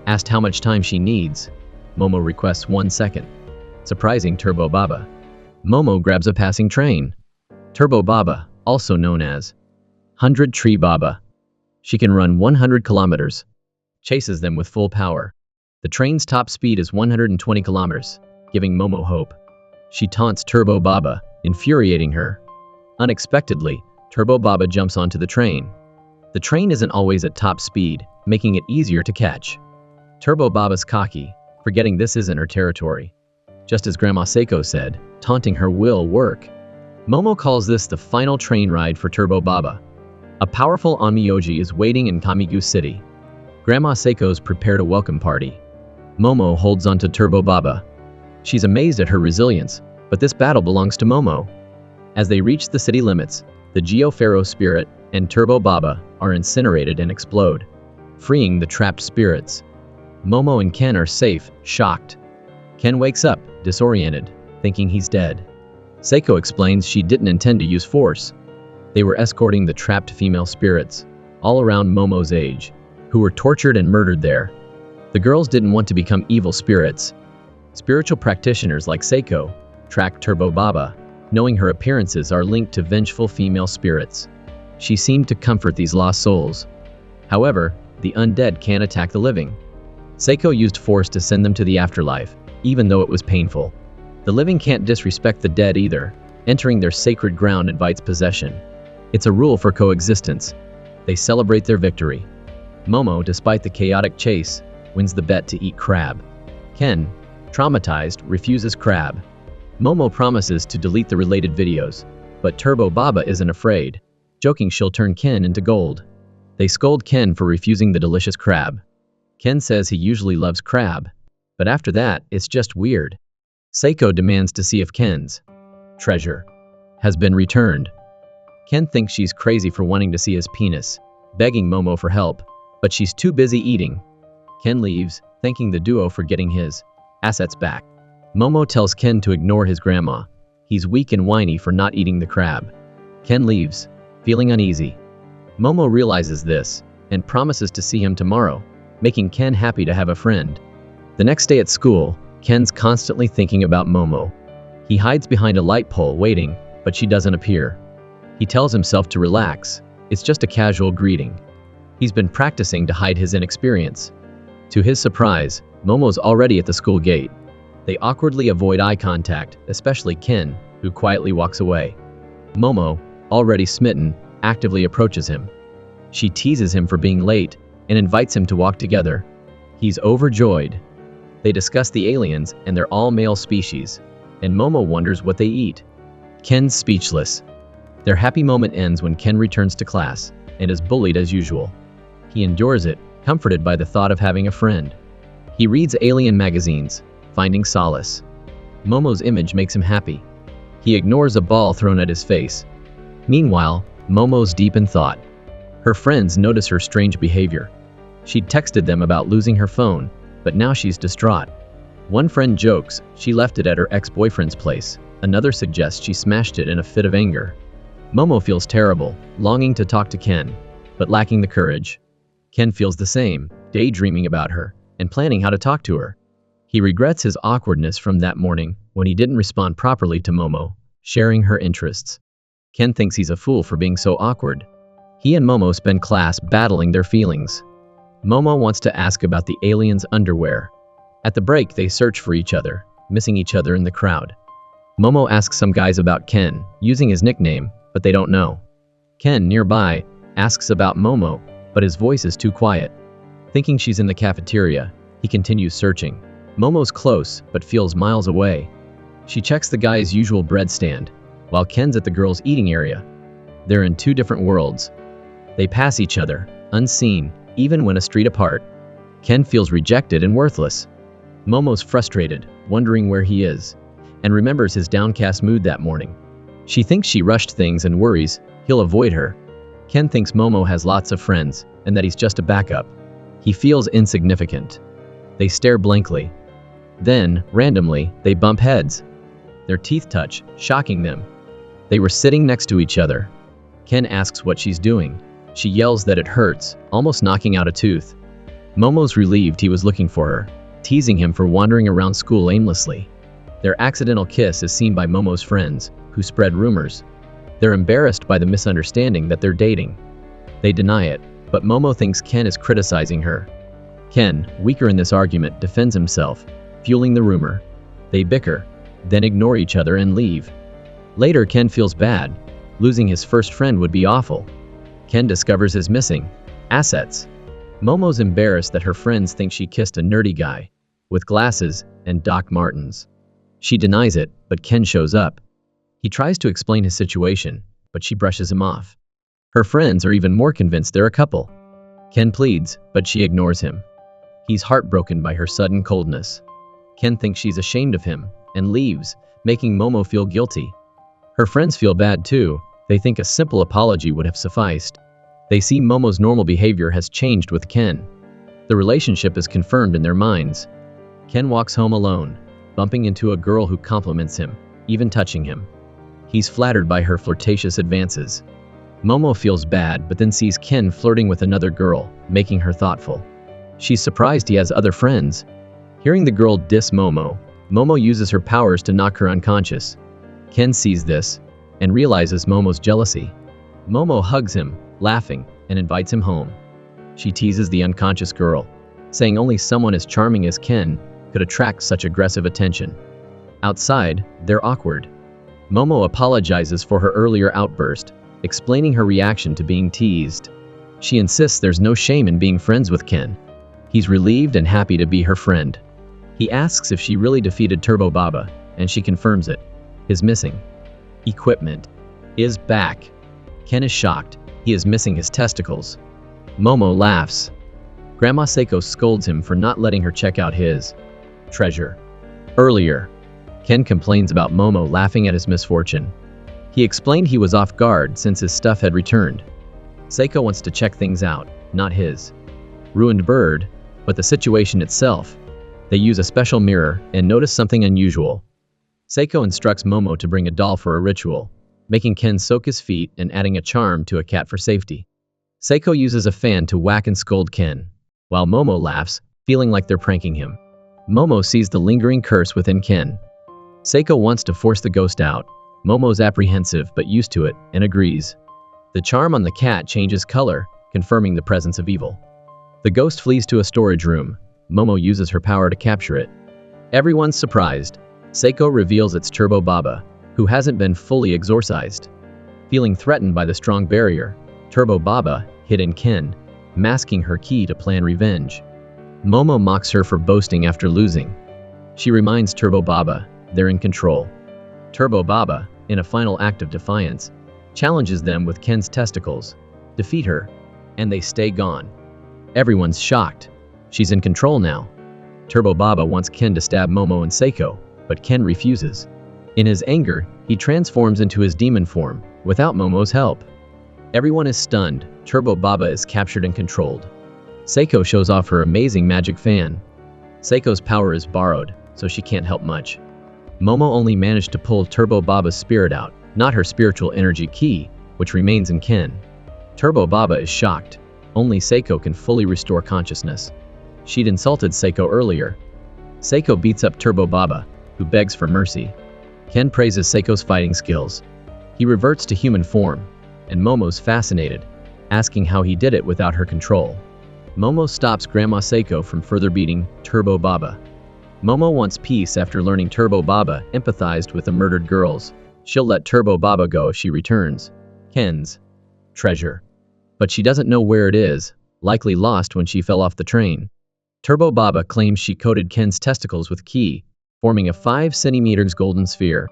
S1: Asked how much time she needs, Momo requests 1 second, surprising Turbo Baba. Momo grabs a passing train. Turbo Baba, also known as 100 Tree Baba. She can run 100 kilometers. Chases them with full power. The train's top speed is 120 kilometers, giving Momo hope. She taunts Turbo Baba, infuriating her. Unexpectedly, Turbo Baba jumps onto the train. The train isn't always at top speed, making it easier to catch. Turbo Baba's cocky, forgetting this isn't her territory. Just as Grandma Seiko said, taunting her will work. Momo calls this the final train ride for Turbo Baba. A powerful Onmyoji is waiting in Kamigu City. Grandma Seiko's prepared a welcome party. Momo holds onto Turbo Baba. She's amazed at her resilience, but this battle belongs to Momo. As they reach the city limits, the Geopharaoh spirit and Turbo Baba are incinerated and explode, freeing the trapped spirits. Momo and Ken are safe, shocked. Ken wakes up, disoriented, thinking he's dead. Seiko explains she didn't intend to use force. They were escorting the trapped female spirits, all around Momo's age, who were tortured and murdered there. The girls didn't want to become evil spirits. Spiritual practitioners like Seiko track Turbo Baba, knowing her appearances are linked to vengeful female spirits. She seemed to comfort these lost souls. However, the undead can't attack the living. Seiko used force to send them to the afterlife, even though it was painful. The living can't disrespect the dead either. Entering their sacred ground invites possession. It's a rule for coexistence. They celebrate their victory. Momo, despite the chaotic chase, wins the bet to eat crab. Ken, traumatized, refuses crab. Momo promises to delete the related videos, but Turbo Baba isn't afraid, joking she'll turn Ken into gold. They scold Ken for refusing the delicious crab. Ken says he usually loves crab, but after that, it's just weird. Seiko demands to see if Ken's treasure has been returned. Ken thinks she's crazy for wanting to see his penis, begging Momo for help, but she's too busy eating. Ken leaves, thanking the duo for getting his assets back. Momo tells Ken to ignore his grandma. He's weak and whiny for not eating the crab. Ken leaves, feeling uneasy. Momo realizes this and promises to see him tomorrow, making Ken happy to have a friend. The next day at school, Ken's constantly thinking about Momo. He hides behind a light pole waiting, but she doesn't appear. He tells himself to relax. It's just a casual greeting. He's been practicing to hide his inexperience. To his surprise, Momo's already at the school gate. They awkwardly avoid eye contact, especially Ken, who quietly walks away. Momo, already smitten, actively approaches him. She teases him for being late and invites him to walk together. He's overjoyed. They discuss the aliens and their all-male species, and Momo wonders what they eat. Ken's speechless. Their happy moment ends when Ken returns to class and is bullied as usual. He endures it, comforted by the thought of having a friend. He reads alien magazines, finding solace. Momo's image makes him happy. He ignores a ball thrown at his face. Meanwhile, Momo's deep in thought. Her friends notice her strange behavior. She'd texted them about losing her phone, but now she's distraught. One friend jokes she left it at her ex-boyfriend's place. Another suggests she smashed it in a fit of anger. Momo feels terrible, longing to talk to Ken, but lacking the courage. Ken feels the same, daydreaming about her and planning how to talk to her. He regrets his awkwardness from that morning when he didn't respond properly to Momo, sharing her interests. Ken thinks he's a fool for being so awkward. He and Momo spend class battling their feelings. Momo wants to ask about the aliens' underwear. At the break, they search for each other, missing each other in the crowd. Momo asks some guys about Ken, using his nickname, but they don't know. Ken, nearby, asks about Momo, but his voice is too quiet. Thinking she's in the cafeteria, he continues searching. Momo's close, but feels miles away. She checks the guy's usual bread stand, while Ken's at the girls' eating area. They're in two different worlds. They pass each other, unseen, even when a street apart. Ken feels rejected and worthless. Momo's frustrated, wondering where he is, and remembers his downcast mood that morning. She thinks she rushed things and worries he'll avoid her. Ken thinks Momo has lots of friends, and that he's just a backup. He feels insignificant. They stare blankly. Then, randomly, they bump heads. Their teeth touch, shocking them. They were sitting next to each other. Ken asks what she's doing. She yells that it hurts, almost knocking out a tooth. Momo's relieved he was looking for her, teasing him for wandering around school aimlessly. Their accidental kiss is seen by Momo's friends, who spread rumors. They're embarrassed by the misunderstanding that they're dating. They deny it, but Momo thinks Ken is criticizing her. Ken, weaker in this argument, defends himself, fueling the rumor. They bicker, then ignore each other and leave. Later, Ken feels bad. Losing his first friend would be awful. Ken discovers his missing assets. Momo's embarrassed that her friends think she kissed a nerdy guy with glasses and Doc Martens. She denies it, but Ken shows up. He tries to explain his situation, but she brushes him off. Her friends are even more convinced they're a couple. Ken pleads, but she ignores him. He's heartbroken by her sudden coldness. Ken thinks she's ashamed of him and leaves, making Momo feel guilty. Her friends feel bad too. They think a simple apology would have sufficed. They see Momo's normal behavior has changed with Ken. The relationship is confirmed in their minds. Ken walks home alone, bumping into a girl who compliments him, even touching him. He's flattered by her flirtatious advances. Momo feels bad but then sees Ken flirting with another girl, making her thoughtful. She's surprised he has other friends. Hearing the girl diss Momo, Momo uses her powers to knock her unconscious. Ken sees this and realizes Momo's jealousy. Momo hugs him, laughing, and invites him home. She teases the unconscious girl, saying only someone as charming as Ken could attract such aggressive attention. Outside, they're awkward. Momo apologizes for her earlier outburst, explaining her reaction to being teased. She insists there's no shame in being friends with Ken. He's relieved and happy to be her friend. He asks if she really defeated Turbo Baba, and she confirms it. His missing equipment is back. Ken is shocked. He is missing his testicles. Momo laughs. Grandma Seiko scolds him for not letting her check out his treasure earlier. Ken complains about Momo laughing at his misfortune. He explained he was off guard since his stuff had returned. Seiko wants to check things out, not his ruined bird, but the situation itself. They use a special mirror and notice something unusual. Seiko instructs Momo to bring a doll for a ritual, making Ken soak his feet and adding a charm to a cat for safety. Seiko uses a fan to whack and scold Ken, while Momo laughs, feeling like they're pranking him. Momo sees the lingering curse within Ken. Seiko wants to force the ghost out. Momo's apprehensive but used to it and agrees. The charm on the cat changes color, confirming the presence of evil. The ghost flees to a storage room. Momo uses her power to capture it. Everyone's surprised. Seiko reveals it's Turbo Baba, who hasn't been fully exorcised. Feeling threatened by the strong barrier, Turbo Baba hid in Ken, masking her key to plan revenge. Momo mocks her for boasting after losing. She reminds Turbo Baba they're in control. Turbo Baba, in a final act of defiance, challenges them with Ken's testicles, defeat her, and they stay gone. Everyone's shocked. She's in control now. Turbo Baba wants Ken to stab Momo and Seiko, but Ken refuses. In his anger, he transforms into his demon form, without Momo's help. Everyone is stunned. Turbo Baba is captured and controlled. Seiko shows off her amazing magic fan. Seiko's power is borrowed, so she can't help much. Momo only managed to pull Turbo Baba's spirit out, not her spiritual energy key, which remains in Ken. Turbo Baba is shocked. Only Seiko can fully restore consciousness. She'd insulted Seiko earlier. Seiko beats up Turbo Baba, who begs for mercy. Ken praises Seiko's fighting skills. He reverts to human form, and Momo's fascinated, asking how he did it without her control. Momo stops Grandma Seiko from further beating Turbo Baba. Momo wants peace after learning Turbo Baba empathized with the murdered girls. She'll let Turbo Baba go if she returns Ken's treasure. But she doesn't know where it is, likely lost when she fell off the train. Turbo Baba claims she coated Ken's testicles with ki, forming a 5 cm golden sphere.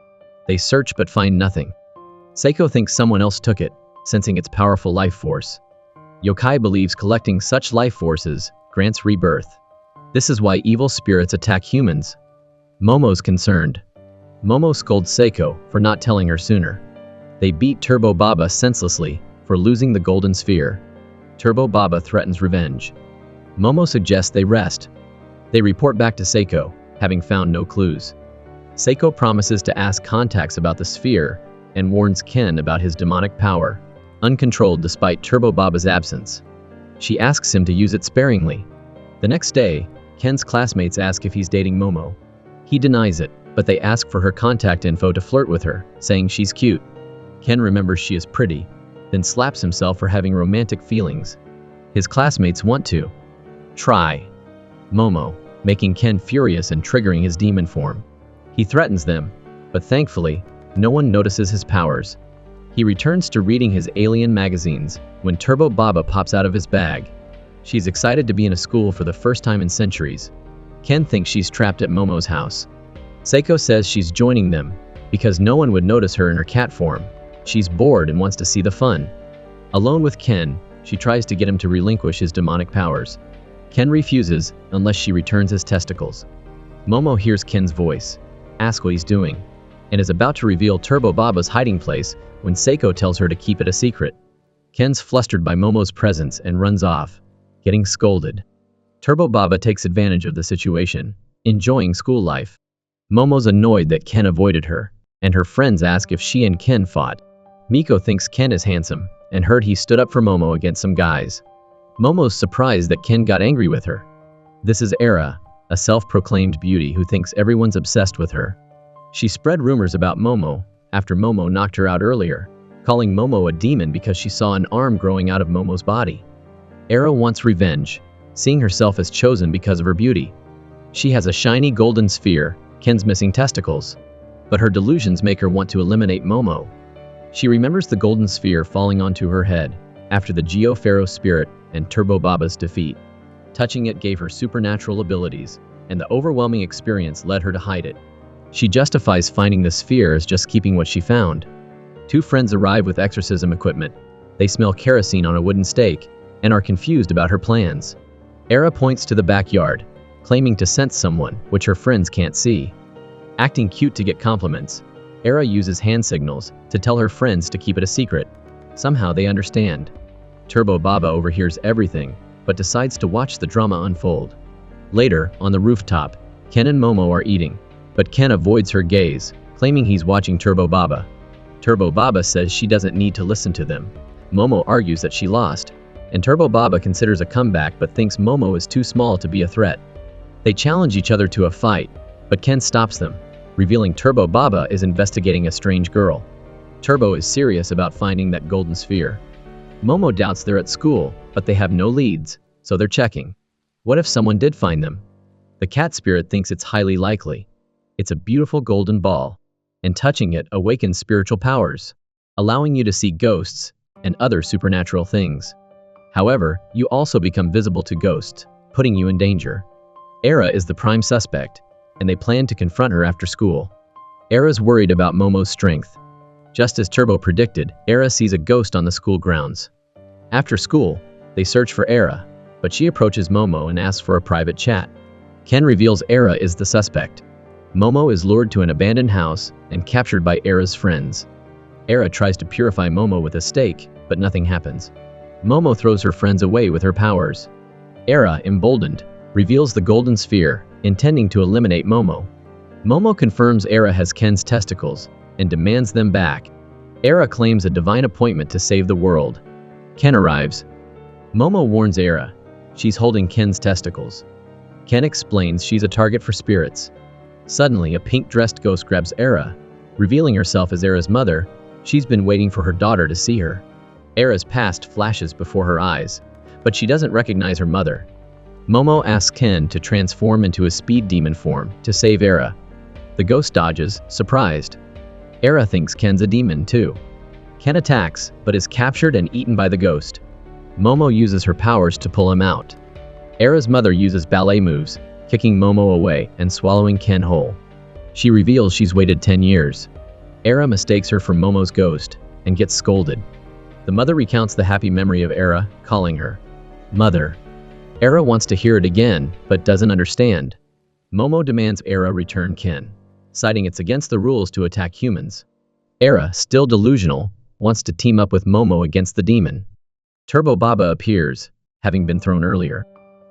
S1: They search but find nothing. Seiko thinks someone else took it, sensing its powerful life force. Yokai believes collecting such life forces grants rebirth. This is why evil spirits attack humans. Momo's concerned. Momo scolds Seiko for not telling her sooner. They beat Turbo Baba senselessly for losing the golden sphere. Turbo Baba threatens revenge. Momo suggests they rest. They report back to Seiko, having found no clues. Seiko promises to ask contacts about the sphere and warns Ken about his demonic power, uncontrolled despite Turbo Baba's absence. She asks him to use it sparingly. The next day, Ken's classmates ask if he's dating Momo. He denies it, but they ask for her contact info to flirt with her, saying she's cute. Ken remembers she is pretty, then slaps himself for having romantic feelings. His classmates want to try Momo, making Ken furious and triggering his demon form. He threatens them, but thankfully, no one notices his powers. He returns to reading his alien magazines when Turbo Baba pops out of his bag. She's excited to be in a school for the first time in centuries. Ken thinks she's trapped at Momo's house. Seiko says she's joining them because no one would notice her in her cat form. She's bored and wants to see the fun. Alone with Ken, she tries to get him to relinquish his demonic powers. Ken refuses unless she returns his testicles. Momo hears Ken's voice, asks what he's doing, and is about to reveal Turbo Baba's hiding place when Seiko tells her to keep it a secret. Ken's flustered by Momo's presence and runs off, getting scolded. Turbo Baba takes advantage of the situation, enjoying school life. Momo's annoyed that Ken avoided her, and her friends ask if she and Ken fought. Miko thinks Ken is handsome, and heard he stood up for Momo against some guys. Momo's surprised that Ken got angry with her. This is Era, a self-proclaimed beauty who thinks everyone's obsessed with her. She spread rumors about Momo after Momo knocked her out earlier, calling Momo a demon because she saw an arm growing out of Momo's body. Era wants revenge, seeing herself as chosen because of her beauty. She has a shiny golden sphere, Ken's missing testicles, but her delusions make her want to eliminate Momo. She remembers the golden sphere falling onto her head after the Geo Pharaoh spirit and Turbo Baba's defeat. Touching it gave her supernatural abilities, and the overwhelming experience led her to hide it. She justifies finding the sphere as just keeping what she found. Two friends arrive with exorcism equipment. They smell kerosene on a wooden stake and are confused about her plans. Era points to the backyard, claiming to sense someone, which her friends can't see. Acting cute to get compliments, Era uses hand signals to tell her friends to keep it a secret. Somehow they understand. Turbo Baba overhears everything, but decides to watch the drama unfold. Later, on the rooftop, Ken and Momo are eating, but Ken avoids her gaze, claiming he's watching Turbo Baba. Turbo Baba says she doesn't need to listen to them. Momo argues that she lost, and Turbo Baba considers a comeback but thinks Momo is too small to be a threat. They challenge each other to a fight, but Ken stops them, revealing Turbo Baba is investigating a strange girl. Turbo is serious about finding that golden sphere. Momo doubts they're at school, but they have no leads, so they're checking. What if someone did find them? The cat spirit thinks it's highly likely. It's a beautiful golden ball. and touching it awakens spiritual powers, allowing you to see ghosts and other supernatural things. However, you also become visible to ghosts, putting you in danger. Era is the prime suspect, and they plan to confront her after school. Era's worried about Momo's strength. Just as Turbo predicted, Era sees a ghost on the school grounds. After school, they search for Era, but she approaches Momo and asks for a private chat. Ken reveals Era is the suspect. Momo is lured to an abandoned house and captured by Era's friends. Era tries to purify Momo with a stake, but nothing happens. Momo throws her friends away with her powers. Era, emboldened, reveals the golden sphere, intending to eliminate Momo. Momo confirms Era has Ken's testicles and demands them back. Era claims a divine appointment to save the world. Ken arrives. Momo warns Era. She's holding Ken's testicles. Ken explains she's a target for spirits. Suddenly, a pink-dressed ghost grabs Era. Revealing herself as Era's mother, she's been waiting for her daughter to see her. Era's past flashes before her eyes, but she doesn't recognize her mother. Momo asks Ken to transform into a speed demon form to save Era. The ghost dodges, surprised. Era thinks Ken's a demon too. Ken attacks, but is captured and eaten by the ghost. Momo uses her powers to pull him out. Era's mother uses ballet moves, kicking Momo away and swallowing Ken whole. She reveals she's waited 10 years. Era mistakes her for Momo's ghost and gets scolded. The mother recounts the happy memory of Era, calling her Mother. Era wants to hear it again, but doesn't understand. Momo demands Era return Ken, citing it's against the rules to attack humans. Era, still delusional, wants to team up with Momo against the demon. Turbo Baba appears, having been thrown earlier.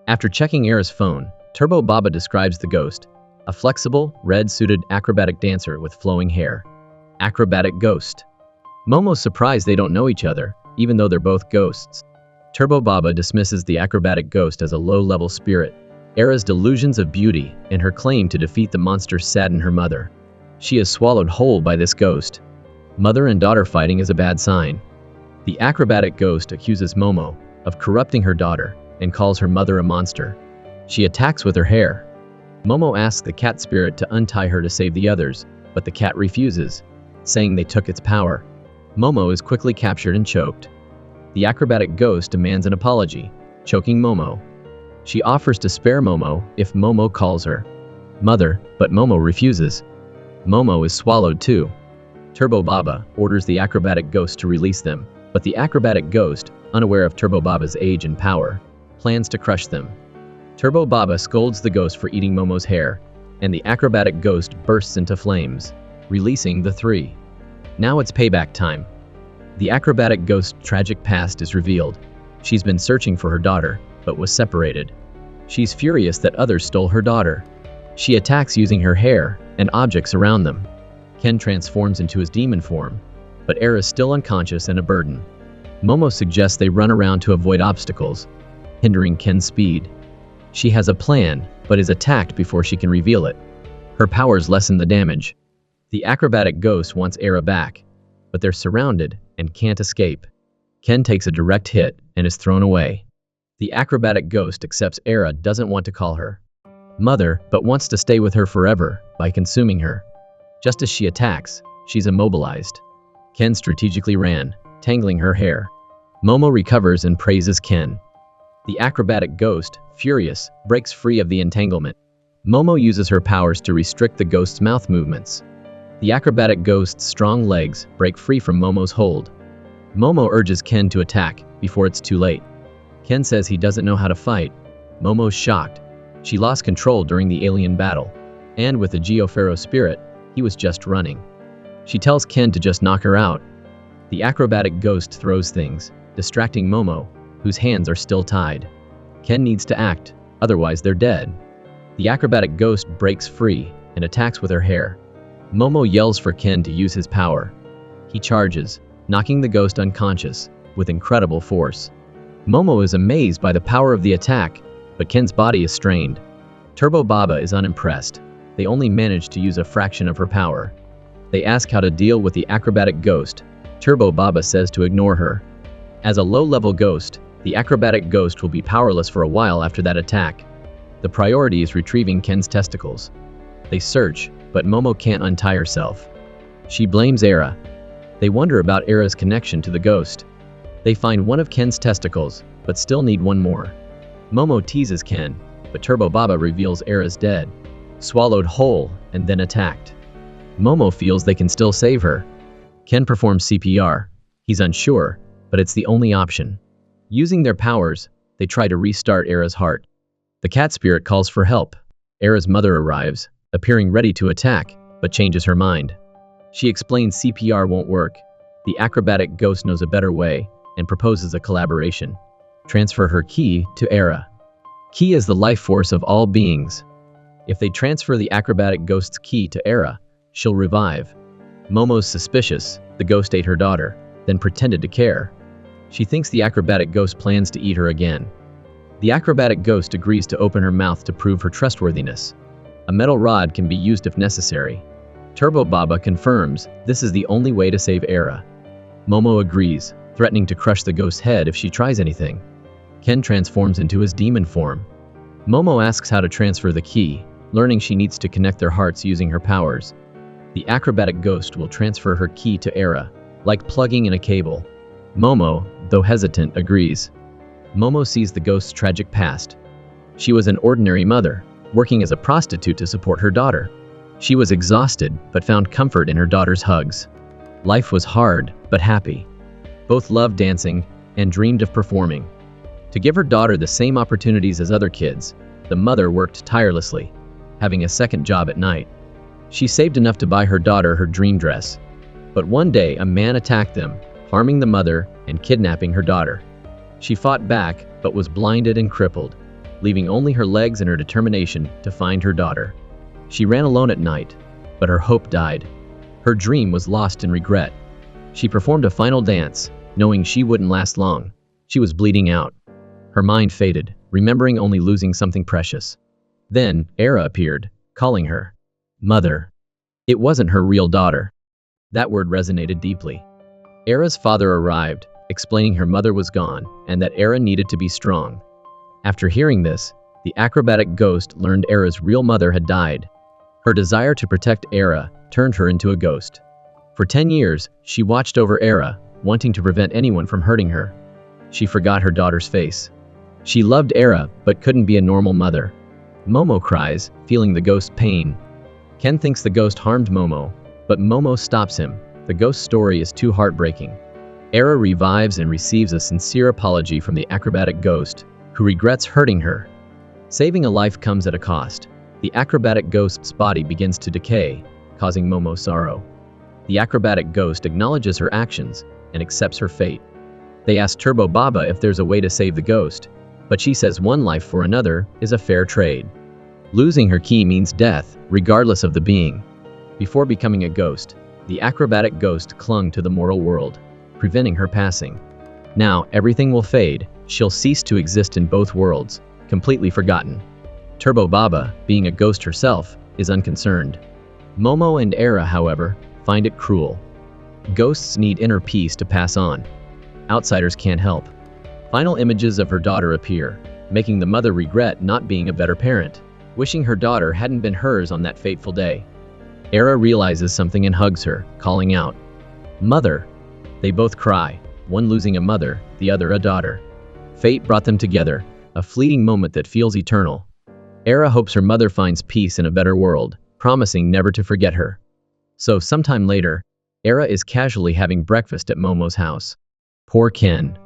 S1: After checking Era's phone, Turbo Baba describes the ghost, a flexible, red-suited acrobatic dancer with flowing hair. Acrobatic ghost. Momo's surprised they don't know each other, even though they're both ghosts. Turbo Baba dismisses the acrobatic ghost as a low-level spirit. Era's delusions of beauty and her claim to defeat the monster sadden her mother. She is swallowed whole by this ghost. Mother and daughter fighting is a bad sign. The acrobatic ghost accuses Momo of corrupting her daughter and calls her mother a monster. She attacks with her hair. Momo asks the cat spirit to untie her to save the others, but the cat refuses, saying they took its power. Momo is quickly captured and choked. The acrobatic ghost demands an apology, choking Momo. She offers to spare Momo if Momo calls her Mother, but Momo refuses. Momo is swallowed too. Turbo Baba orders the acrobatic ghost to release them, but the acrobatic ghost, unaware of Turbo Baba's age and power, plans to crush them. Turbo Baba scolds the ghost for eating Momo's hair, and the acrobatic ghost bursts into flames, releasing the three. Now it's payback time. The acrobatic ghost's tragic past is revealed. She's been searching for her daughter, but was separated. She's furious that others stole her daughter. She attacks using her hair and objects around them. Ken transforms into his demon form, but Era is still unconscious and a burden. Momo suggests they run around to avoid obstacles, hindering Ken's speed. She has a plan, but is attacked before she can reveal it. Her powers lessen the damage. The acrobatic ghost wants Era back, but they're surrounded and can't escape. Ken takes a direct hit and is thrown away. The acrobatic ghost accepts Era doesn't want to call her Mother, but wants to stay with her forever by consuming her. Just as she attacks, she's immobilized. Ken strategically ran, tangling her hair. Momo recovers and praises Ken. The acrobatic ghost, furious, breaks free of the entanglement. Momo uses her powers to restrict the ghost's mouth movements. The acrobatic ghost's strong legs break free from Momo's hold. Momo urges Ken to attack before it's too late. Ken says he doesn't know how to fight. Momo's shocked. She lost control during the alien battle, and with the Geopharo spirit, he was just running. She tells Ken to just knock her out. The acrobatic ghost throws things, distracting Momo, whose hands are still tied. Ken needs to act, otherwise they're dead. The acrobatic ghost breaks free and attacks with her hair. Momo yells for Ken to use his power. He charges, knocking the ghost unconscious, with incredible force. Momo is amazed by the power of the attack, but Ken's body is strained. Turbo Baba is unimpressed. They only manage to use a fraction of her power. They ask how to deal with the acrobatic ghost. Turbo Baba says to ignore her. As a low-level ghost, the acrobatic ghost will be powerless for a while after that attack. The priority is retrieving Ken's testicles. They search, but Momo can't untie herself. She blames Era. They wonder about Era's connection to the ghost. They find one of Ken's testicles, but still need one more. Momo teases Ken, but Turbo Baba reveals Era's dead, swallowed whole, and then attacked. Momo feels they can still save her. Ken performs CPR. He's unsure, but it's the only option. Using their powers, they try to restart Era's heart. The cat spirit calls for help. Era's mother arrives, appearing ready to attack, but changes her mind. She explains CPR won't work. The acrobatic ghost knows a better way and proposes a collaboration. Transfer her ki to Era. Ki is the life force of all beings. If they transfer the acrobatic ghost's ki to Era, she'll revive. Momo's suspicious. The ghost ate her daughter, then pretended to care. She thinks the acrobatic ghost plans to eat her again. The acrobatic ghost agrees to open her mouth to prove her trustworthiness. A metal rod can be used if necessary. Turbo Baba confirms this is the only way to save Era. Momo agrees, threatening to crush the ghost's head if she tries anything. Ken transforms into his demon form. Momo asks how to transfer the ki, learning she needs to connect their hearts using her powers. The acrobatic ghost will transfer her ki to Era, like plugging in a cable. Momo, though hesitant, agrees. Momo sees the ghost's tragic past. She was an ordinary mother, working as a prostitute to support her daughter. She was exhausted, but found comfort in her daughter's hugs. Life was hard, but happy. Both loved dancing and dreamed of performing. To give her daughter the same opportunities as other kids, the mother worked tirelessly, having a second job at night. She saved enough to buy her daughter her dream dress. But one day, a man attacked them, harming the mother and kidnapping her daughter. She fought back, but was blinded and crippled, leaving only her legs and her determination to find her daughter. She ran alone at night, but her hope died. Her dream was lost in regret. She performed a final dance, knowing she wouldn't last long. She was bleeding out. Her mind faded, remembering only losing something precious. Then, Era appeared, calling her Mother. It wasn't her real daughter. That word resonated deeply. Era's father arrived, explaining her mother was gone and that Era needed to be strong. After hearing this, the acrobatic ghost learned Era's real mother had died. Her desire to protect Era turned her into a ghost. For 10 years, she watched over Era, wanting to prevent anyone from hurting her. She forgot her daughter's face. She loved Era, but couldn't be a normal mother. Momo cries, feeling the ghost's pain. Ken thinks the ghost harmed Momo, but Momo stops him. The ghost story is too heartbreaking. Era revives and receives a sincere apology from the acrobatic ghost, who regrets hurting her. Saving a life comes at a cost. The acrobatic ghost's body begins to decay, causing Momo sorrow. The acrobatic ghost acknowledges her actions and accepts her fate. They ask Turbo Baba if there's a way to save the ghost, but she says one life for another is a fair trade. Losing her ki means death, regardless of the being. Before becoming a ghost, the acrobatic ghost clung to the mortal world, preventing her passing. Now, everything will fade. She'll cease to exist in both worlds, completely forgotten. Turbo Baba, being a ghost herself, is unconcerned. Momo and Era, however, find it cruel. Ghosts need inner peace to pass on. Outsiders can't help. Final images of her daughter appear, making the mother regret not being a better parent, wishing her daughter hadn't been hers on that fateful day. Era realizes something and hugs her, calling out, "Mother!" They both cry, one losing a mother, the other a daughter. Fate brought them together, a fleeting moment that feels eternal. Era hopes her mother finds peace in a better world, promising never to forget her. So sometime later, Era is casually having breakfast at Momo's house. Poor Ken.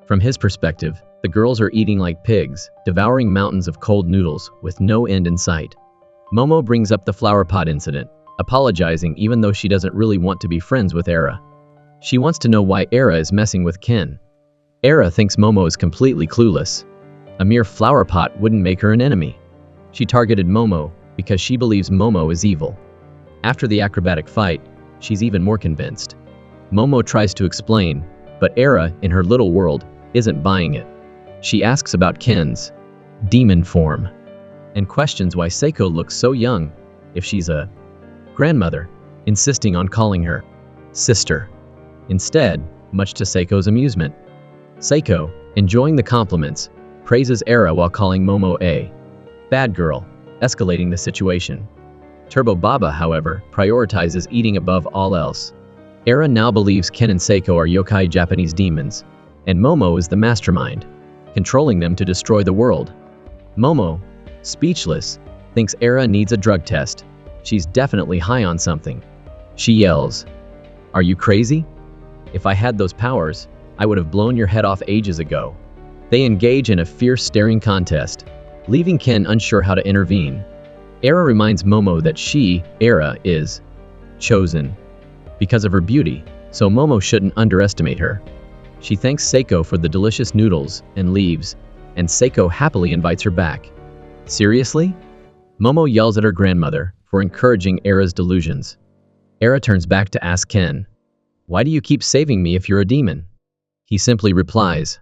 S1: From his perspective, the girls are eating like pigs, devouring mountains of cold noodles with no end in sight. Momo brings up the flower pot incident, apologizing even though she doesn't really want to be friends with Era. She wants to know why Era is messing with Ken. Era thinks Momo is completely clueless. A mere flower pot wouldn't make her an enemy. She targeted Momo because she believes Momo is evil. After the acrobatic fight, she's even more convinced. Momo tries to explain, but Era, in her little world, isn't buying it. She asks about Ken's demon form and questions why Seiko looks so young if she's a grandmother, insisting on calling her sister instead, much to Seiko's amusement. Seiko, enjoying the compliments, praises Era while calling Momo a bad girl, escalating the situation. Turbo Baba, however, prioritizes eating above all else. Era now believes Ken and Seiko are yokai Japanese demons, and Momo is the mastermind, controlling them to destroy the world. Momo, speechless, thinks Era needs a drug test. She's definitely high on something. She yells, "Are you crazy? If I had those powers, I would have blown your head off ages ago." They engage in a fierce staring contest, leaving Ken unsure how to intervene. Era reminds Momo that she, Era, is chosen because of her beauty, so Momo shouldn't underestimate her. She thanks Seiko for the delicious noodles and leaves, and Seiko happily invites her back. Seriously? Momo yells at her grandmother for encouraging Era's delusions. Era turns back to ask Ken, "Why do you keep saving me if you're a demon?" He simply replies,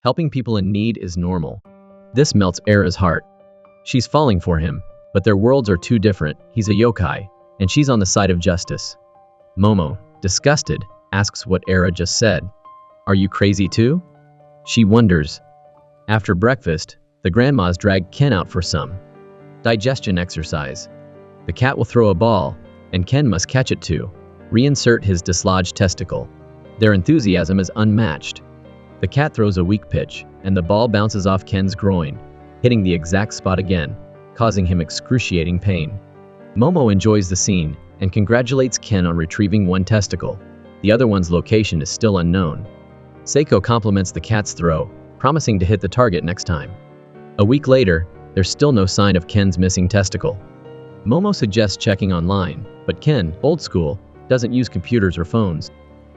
S1: "Helping people in need is normal." This melts Era's heart. She's falling for him, but their worlds are too different. He's a yokai, and she's on the side of justice. Momo, disgusted, asks what Era just said. "Are you crazy too?" She wonders. After breakfast, the grandmas drag Ken out for some digestion exercise. The cat will throw a ball, and Ken must catch it to reinsert his dislodged testicle. Their enthusiasm is unmatched. The cat throws a weak pitch, and the ball bounces off Ken's groin, hitting the exact spot again, causing him excruciating pain. Momo enjoys the scene and congratulates Ken on retrieving one testicle. The other one's location is still unknown. Seiko compliments the cat's throw, promising to hit the target next time. A week later, there's still no sign of Ken's missing testicle. Momo suggests checking online, but Ken, old school, doesn't use computers or phones.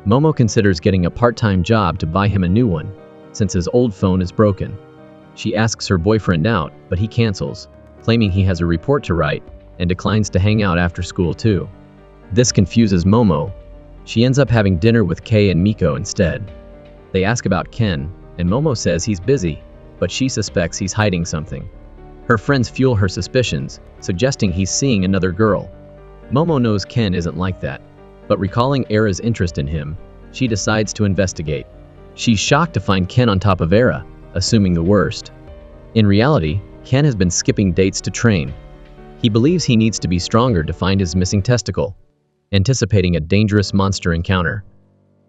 S1: Momo considers getting a part-time job to buy him a new one, since his old phone is broken. She asks her boyfriend out, but he cancels, claiming he has a report to write, and declines to hang out after school too. This confuses Momo. She ends up having dinner with Kei and Miko instead. They ask about Ken, and Momo says he's busy, but she suspects he's hiding something. Her friends fuel her suspicions, suggesting he's seeing another girl. Momo knows Ken isn't like that, but recalling Era's interest in him, she decides to investigate. She's shocked to find Ken on top of Era, assuming the worst. In reality, Ken has been skipping dates to train. He believes he needs to be stronger to find his missing testicle, anticipating a dangerous monster encounter.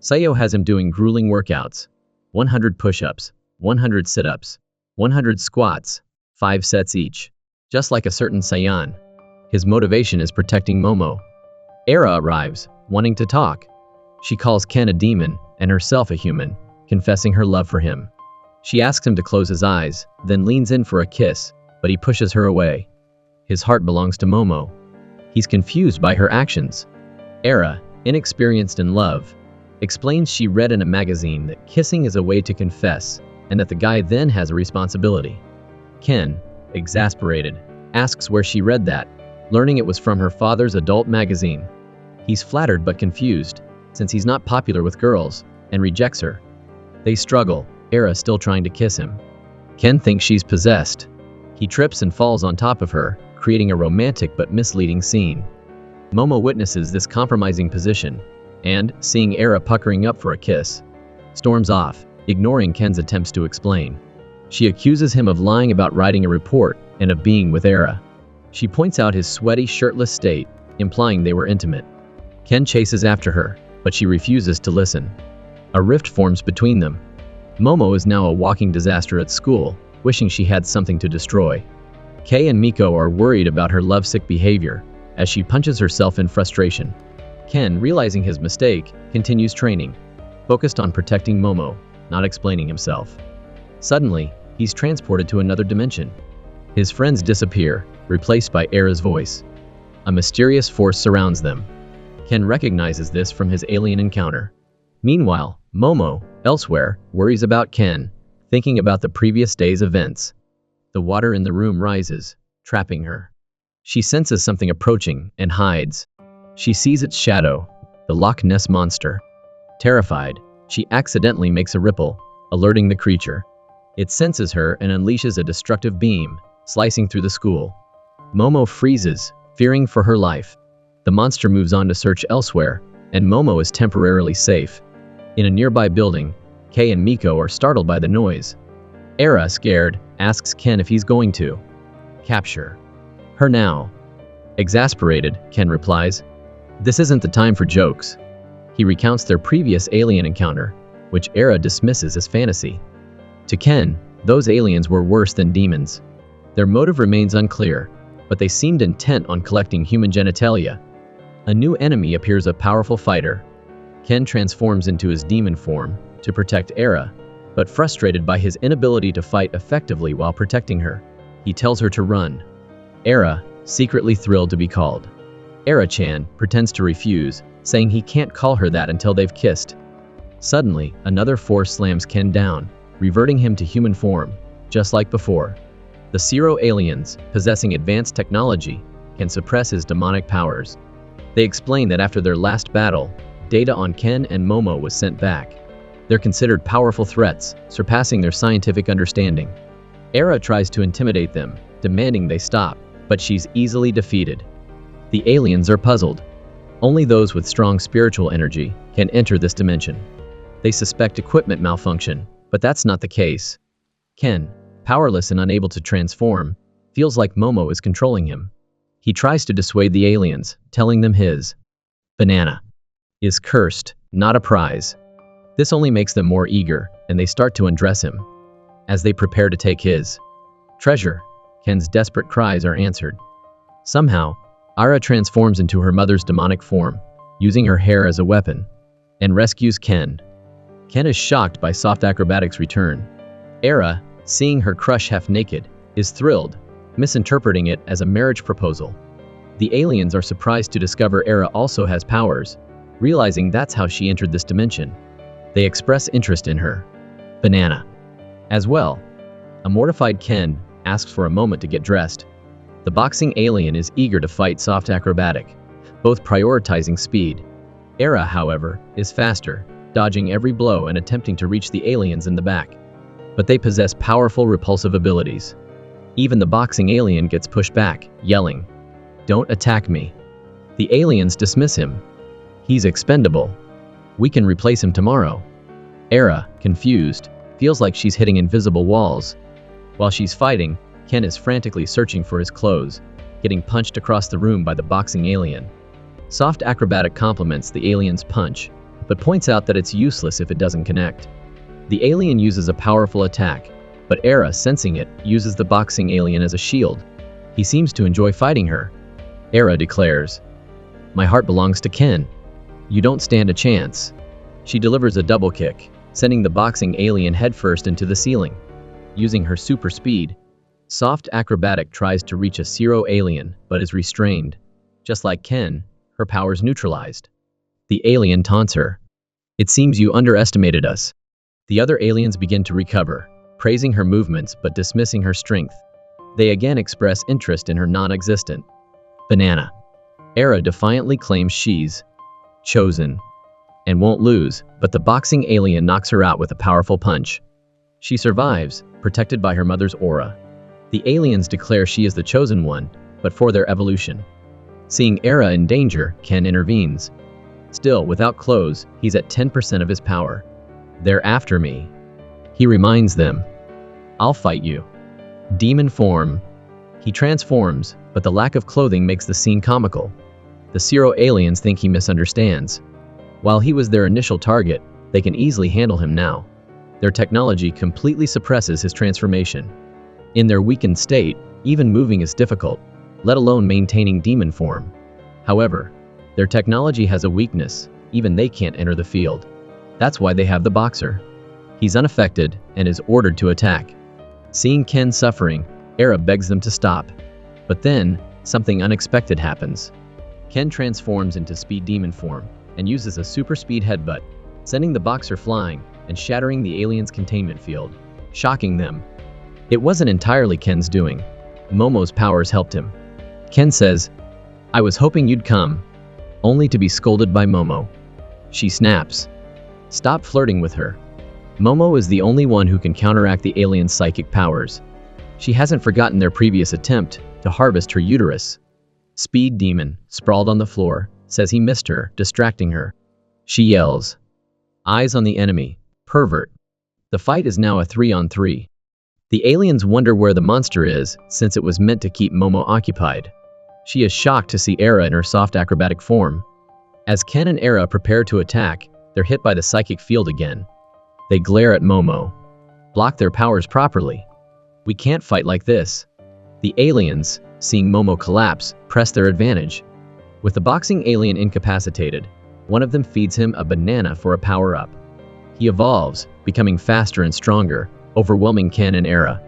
S1: Sayo has him doing grueling workouts: 100 push-ups, 100 sit-ups, 100 squats, 5 sets each, just like a certain Saiyan. His motivation is protecting Momo. Era arrives, wanting to talk. She calls Ken a demon and herself a human, confessing her love for him. She asks him to close his eyes, then leans in for a kiss, but he pushes her away. His heart belongs to Momo. He's confused by her actions. Era, inexperienced in love, explains she read in a magazine that kissing is a way to confess, and that the guy then has a responsibility. Ken, exasperated, asks where she read that, learning it was from her father's adult magazine. He's flattered but confused, since he's not popular with girls, and rejects her. They struggle, Era still trying to kiss him. Ken thinks she's possessed. He trips and falls on top of her, creating a romantic but misleading scene. Momo witnesses this compromising position, and, seeing Era puckering up for a kiss, storms off, ignoring Ken's attempts to explain. She accuses him of lying about writing a report and of being with Era. She points out his sweaty, shirtless state, implying they were intimate. Ken chases after her, but she refuses to listen. A rift forms between them. Momo is now a walking disaster at school, wishing she had something to destroy. Kei and Miko are worried about her lovesick behavior, as she punches herself in frustration. Ken, realizing his mistake, continues training, focused on protecting Momo, not explaining himself. Suddenly, he's transported to another dimension. His friends disappear, replaced by Era's voice. A mysterious force surrounds them. Ken recognizes this from his alien encounter. Meanwhile, Momo, elsewhere, worries about Ken, thinking about the previous day's events. The water in the room rises, trapping her. She senses something approaching and hides. She sees its shadow, the Loch Ness monster. Terrified, she accidentally makes a ripple, alerting the creature. It senses her and unleashes a destructive beam, slicing through the school. Momo freezes, fearing for her life. The monster moves on to search elsewhere, and Momo is temporarily safe. In a nearby building, Kei and Miko are startled by the noise. Era, scared, asks Ken if he's going to capture her now. Exasperated, Ken replies, "This isn't the time for jokes." He recounts their previous alien encounter, which Era dismisses as fantasy. To Ken, those aliens were worse than demons. Their motive remains unclear, but they seemed intent on collecting human genitalia. A new enemy appears, a powerful fighter. Ken transforms into his demon form to protect Era, but frustrated by his inability to fight effectively while protecting her, he tells her to run. Era, secretly thrilled to be called. Era-chan pretends to refuse, saying he can't call her that until they've kissed. Suddenly, another force slams Ken down, reverting him to human form, just like before. The Zero aliens, possessing advanced technology, can suppress his demonic powers. They explain that after their last battle, data on Ken and Momo was sent back. They're considered powerful threats, surpassing their scientific understanding. Era tries to intimidate them, demanding they stop, but she's easily defeated. The aliens are puzzled. Only those with strong spiritual energy can enter this dimension. They suspect equipment malfunction, but that's not the case. Ken, powerless and unable to transform, feels like Momo is controlling him. He tries to dissuade the aliens, telling them his banana is cursed, not a prize. This only makes them more eager, and they start to undress him. As they prepare to take his treasure, Ken's desperate cries are answered. Somehow, Ara transforms into her mother's demonic form, using her hair as a weapon, and rescues Ken. Ken is shocked by soft acrobatics' return. Era, seeing her crush half naked, is thrilled, misinterpreting it as a marriage proposal. The aliens are surprised to discover Era also has powers, realizing that's how she entered this dimension. They express interest in her banana as well. A mortified Ken asks for a moment to get dressed. The boxing alien is eager to fight soft acrobatic, both prioritizing speed. Era, however, is faster, dodging every blow and attempting to reach the aliens in the back. But they possess powerful repulsive abilities. Even the boxing alien gets pushed back, yelling, "Don't attack me." The aliens dismiss him. He's expendable. We can replace him tomorrow. Era, confused, feels like she's hitting invisible walls. While she's fighting, Ken is frantically searching for his clothes, getting punched across the room by the boxing alien. Soft acrobatic compliments the alien's punch, but points out that it's useless if it doesn't connect. The alien uses a powerful attack, but Era, sensing it, uses the boxing alien as a shield. He seems to enjoy fighting her. Era declares, "My heart belongs to Ken. You don't stand a chance." She delivers a double kick, sending the boxing alien headfirst into the ceiling. Using her super speed, Soft Acrobatic tries to reach a Zero alien, but is restrained. Just like Ken, her powers neutralized. The alien taunts her. "It seems you underestimated us." The other aliens begin to recover, praising her movements but dismissing her strength. They again express interest in her non-existent banana. Era defiantly claims she's chosen and won't lose, but the boxing alien knocks her out with a powerful punch. She survives, protected by her mother's aura. The aliens declare she is the chosen one, but for their evolution. Seeing Era in danger, Ken intervenes. Still, without clothes, he's at 10% of his power. "They're after me." He reminds them, "I'll fight you." Demon form. He transforms, but the lack of clothing makes the scene comical. The Zero aliens think he misunderstands. While he was their initial target, they can easily handle him now. Their technology completely suppresses his transformation. In their weakened state, even moving is difficult, let alone maintaining demon form. However, their technology has a weakness, even they can't enter the field. That's why they have the boxer. He's unaffected and is ordered to attack. Seeing Ken suffering, Era begs them to stop. But then, something unexpected happens. Ken transforms into speed demon form and uses a super speed headbutt, sending the boxer flying and shattering the alien's containment field, shocking them. It wasn't entirely Ken's doing. Momo's powers helped him. Ken says, "I was hoping you'd come," only to be scolded by Momo. She snaps, "Stop flirting with her." Momo is the only one who can counteract the alien's psychic powers. She hasn't forgotten their previous attempt to harvest her uterus. Speed Demon, sprawled on the floor, says he missed her, distracting her. She yells, "Eyes on the enemy, pervert." The fight is now a 3-on-3. The aliens wonder where the monster is, since it was meant to keep Momo occupied. She is shocked to see Era in her soft acrobatic form. As Ken and Era prepare to attack, they're hit by the psychic field again. They glare at Momo. Block their powers properly. We can't fight like this. The aliens, seeing Momo collapse, press their advantage. With the boxing alien incapacitated, one of them feeds him a banana for a power-up. He evolves, becoming faster and stronger, overwhelming Ken and Era.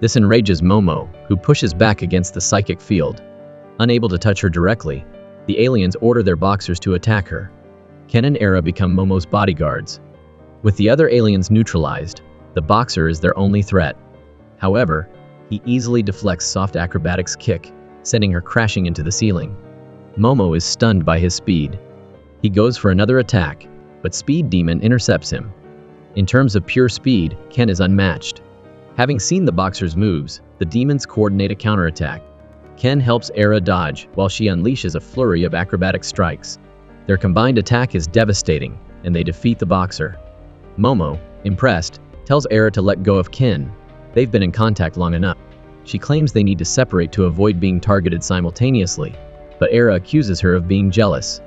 S1: This enrages Momo, who pushes back against the psychic field. Unable to touch her directly, the aliens order their boxers to attack her. Ken and Era become Momo's bodyguards. With the other aliens neutralized, the boxer is their only threat. However, he easily deflects soft acrobatics kick, sending her crashing into the ceiling. Momo is stunned by his speed. He goes for another attack, but Speed Demon intercepts him. In terms of pure speed, Ken is unmatched. Having seen the boxer's moves, the demons coordinate a counterattack. Ken helps Era dodge while she unleashes a flurry of acrobatic strikes. Their combined attack is devastating, and they defeat the boxer. Momo, impressed, tells Era to let go of Ken. They've been in contact long enough. She claims they need to separate to avoid being targeted simultaneously, but Era accuses her of being jealous.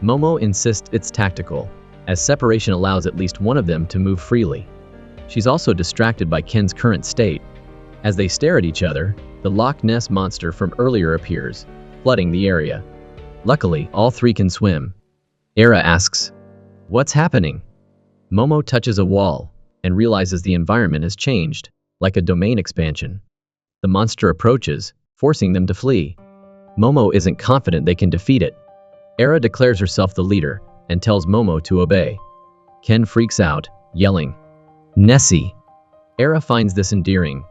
S1: Momo insists it's tactical, as separation allows at least one of them to move freely. She's also distracted by Ken's current state. As they stare at each other, the Loch Ness monster from earlier appears, flooding the area. Luckily, all three can swim. Era asks, "What's happening?" Momo touches a wall and realizes the environment has changed, like a domain expansion. The monster approaches, forcing them to flee. Momo isn't confident they can defeat it. Era declares herself the leader and tells Momo to obey. Ken freaks out, yelling, "Nessie!" Era finds this endearing.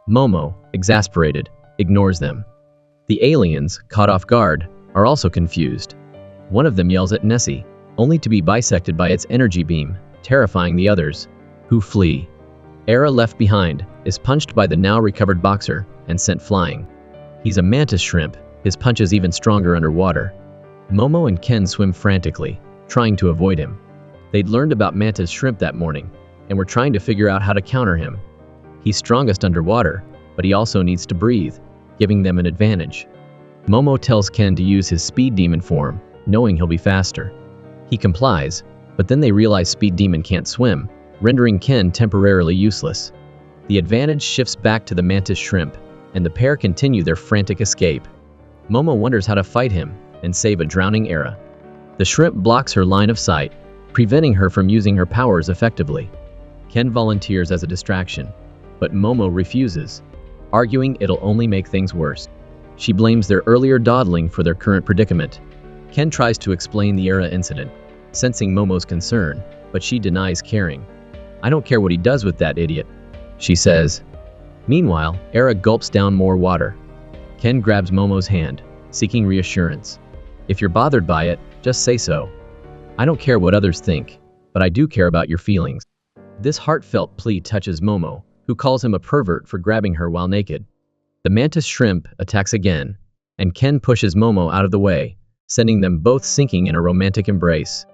S1: Momo, exasperated, ignores them. The aliens, caught off guard, are also confused. One of them yells at Nessie, only to be bisected by its energy beam, terrifying the others, who flee. Era, left behind, is punched by the now recovered boxer and sent flying. He's a mantis shrimp, his punch is even stronger underwater. Momo and Ken swim frantically, trying to avoid him. They'd learned about mantis shrimp that morning, and were trying to figure out how to counter him. He's strongest underwater, but he also needs to breathe, giving them an advantage. Momo tells Ken to use his Speed Demon form, knowing he'll be faster. He complies, but then they realize Speed Demon can't swim, rendering Ken temporarily useless. The advantage shifts back to the mantis shrimp, and the pair continue their frantic escape. Momo wonders how to fight him and save a drowning Era. The shrimp blocks her line of sight, preventing her from using her powers effectively. Ken volunteers as a distraction, but Momo refuses, arguing it'll only make things worse. She blames their earlier dawdling for their current predicament. Ken tries to explain the Era incident, sensing Momo's concern, but she denies caring. "I don't care what he does with that idiot," she says. Meanwhile, Era gulps down more water. Ken grabs Momo's hand, seeking reassurance. "If you're bothered by it, just say so. I don't care what others think, but I do care about your feelings." This heartfelt plea touches Momo, who calls him a pervert for grabbing her while naked. The mantis shrimp attacks again, and Ken pushes Momo out of the way, sending them both sinking in a romantic embrace.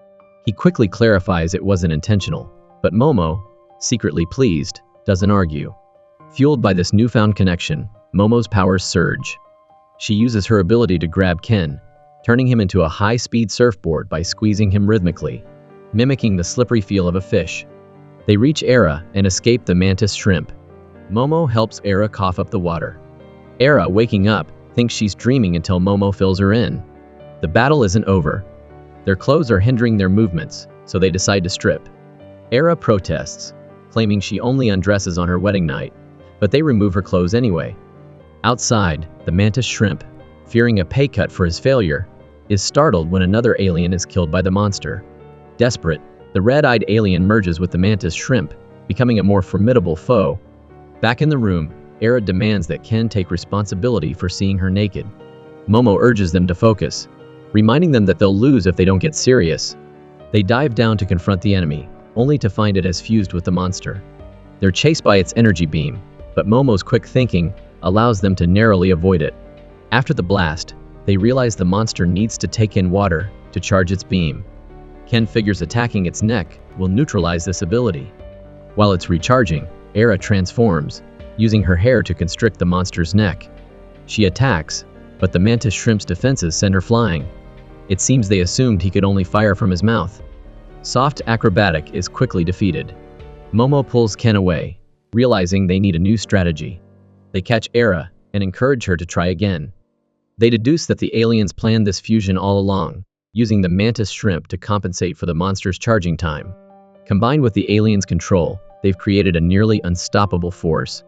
S1: He quickly clarifies it wasn't intentional, but Momo, secretly pleased, doesn't argue. Fueled by this newfound connection, Momo's powers surge. She uses her ability to grab Ken, turning him into a high-speed surfboard by squeezing him rhythmically, mimicking the slippery feel of a fish. They reach Era and escape the mantis shrimp. Momo helps Era cough up the water. Era, waking up, thinks she's dreaming until Momo fills her in. The battle isn't over. Their clothes are hindering their movements, so they decide to strip. Era protests, claiming she only undresses on her wedding night, but they remove her clothes anyway. Outside, the mantis shrimp, fearing a pay cut for his failure, is startled when another alien is killed by the monster. Desperate, the red-eyed alien merges with the mantis shrimp, becoming a more formidable foe. Back in the room, Era demands that Ken take responsibility for seeing her naked. Momo urges them to focus, reminding them that they'll lose if they don't get serious. They dive down to confront the enemy, only to find it has fused with the monster. They're chased by its energy beam, but Momo's quick thinking allows them to narrowly avoid it. After the blast, they realize the monster needs to take in water to charge its beam. Ken figures attacking its neck will neutralize this ability. While it's recharging, Era transforms, using her hair to constrict the monster's neck. She attacks, but the mantis shrimp's defenses send her flying. It seems they assumed he could only fire from his mouth. Soft Acrobatic is quickly defeated. Momo pulls Ken away, realizing they need a new strategy. They catch Era and encourage her to try again. They deduce that the aliens planned this fusion all along, using the mantis shrimp to compensate for the monster's charging time. Combined with the aliens' control, they've created a nearly unstoppable force.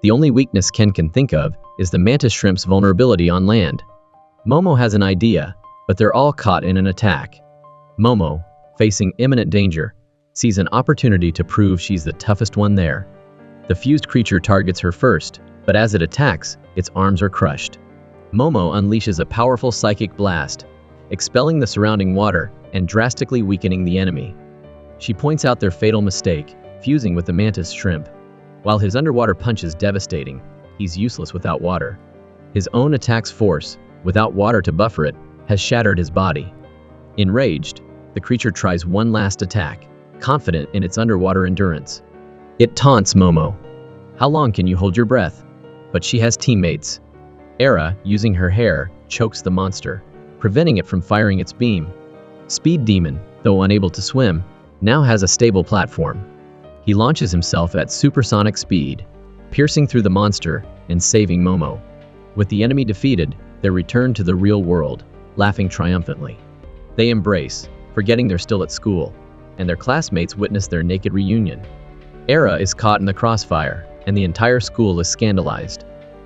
S1: The only weakness Ken can think of is the mantis shrimp's vulnerability on land. Momo has an idea, but they're all caught in an attack. Momo, facing imminent danger, sees an opportunity to prove she's the toughest one there. The fused creature targets her first, but as it attacks, its arms are crushed. Momo unleashes a powerful psychic blast, expelling the surrounding water and drastically weakening the enemy. She points out their fatal mistake, fusing with the mantis shrimp. While his underwater punch is devastating, he's useless without water. His own attack's force, without water to buffer it, has shattered his body. Enraged, the creature tries one last attack, confident in its underwater endurance. It taunts Momo. How long can you hold your breath? But she has teammates. Era, using her hair, chokes the monster, preventing it from firing its beam. Speed Demon, though unable to swim, now has a stable platform. He launches himself at supersonic speed, piercing through the monster and saving Momo. With the enemy defeated, they return to the real world, laughing triumphantly. They embrace, forgetting they're still at school, and their classmates witness their naked reunion. Era is caught in the crossfire, and the entire school is scandalized.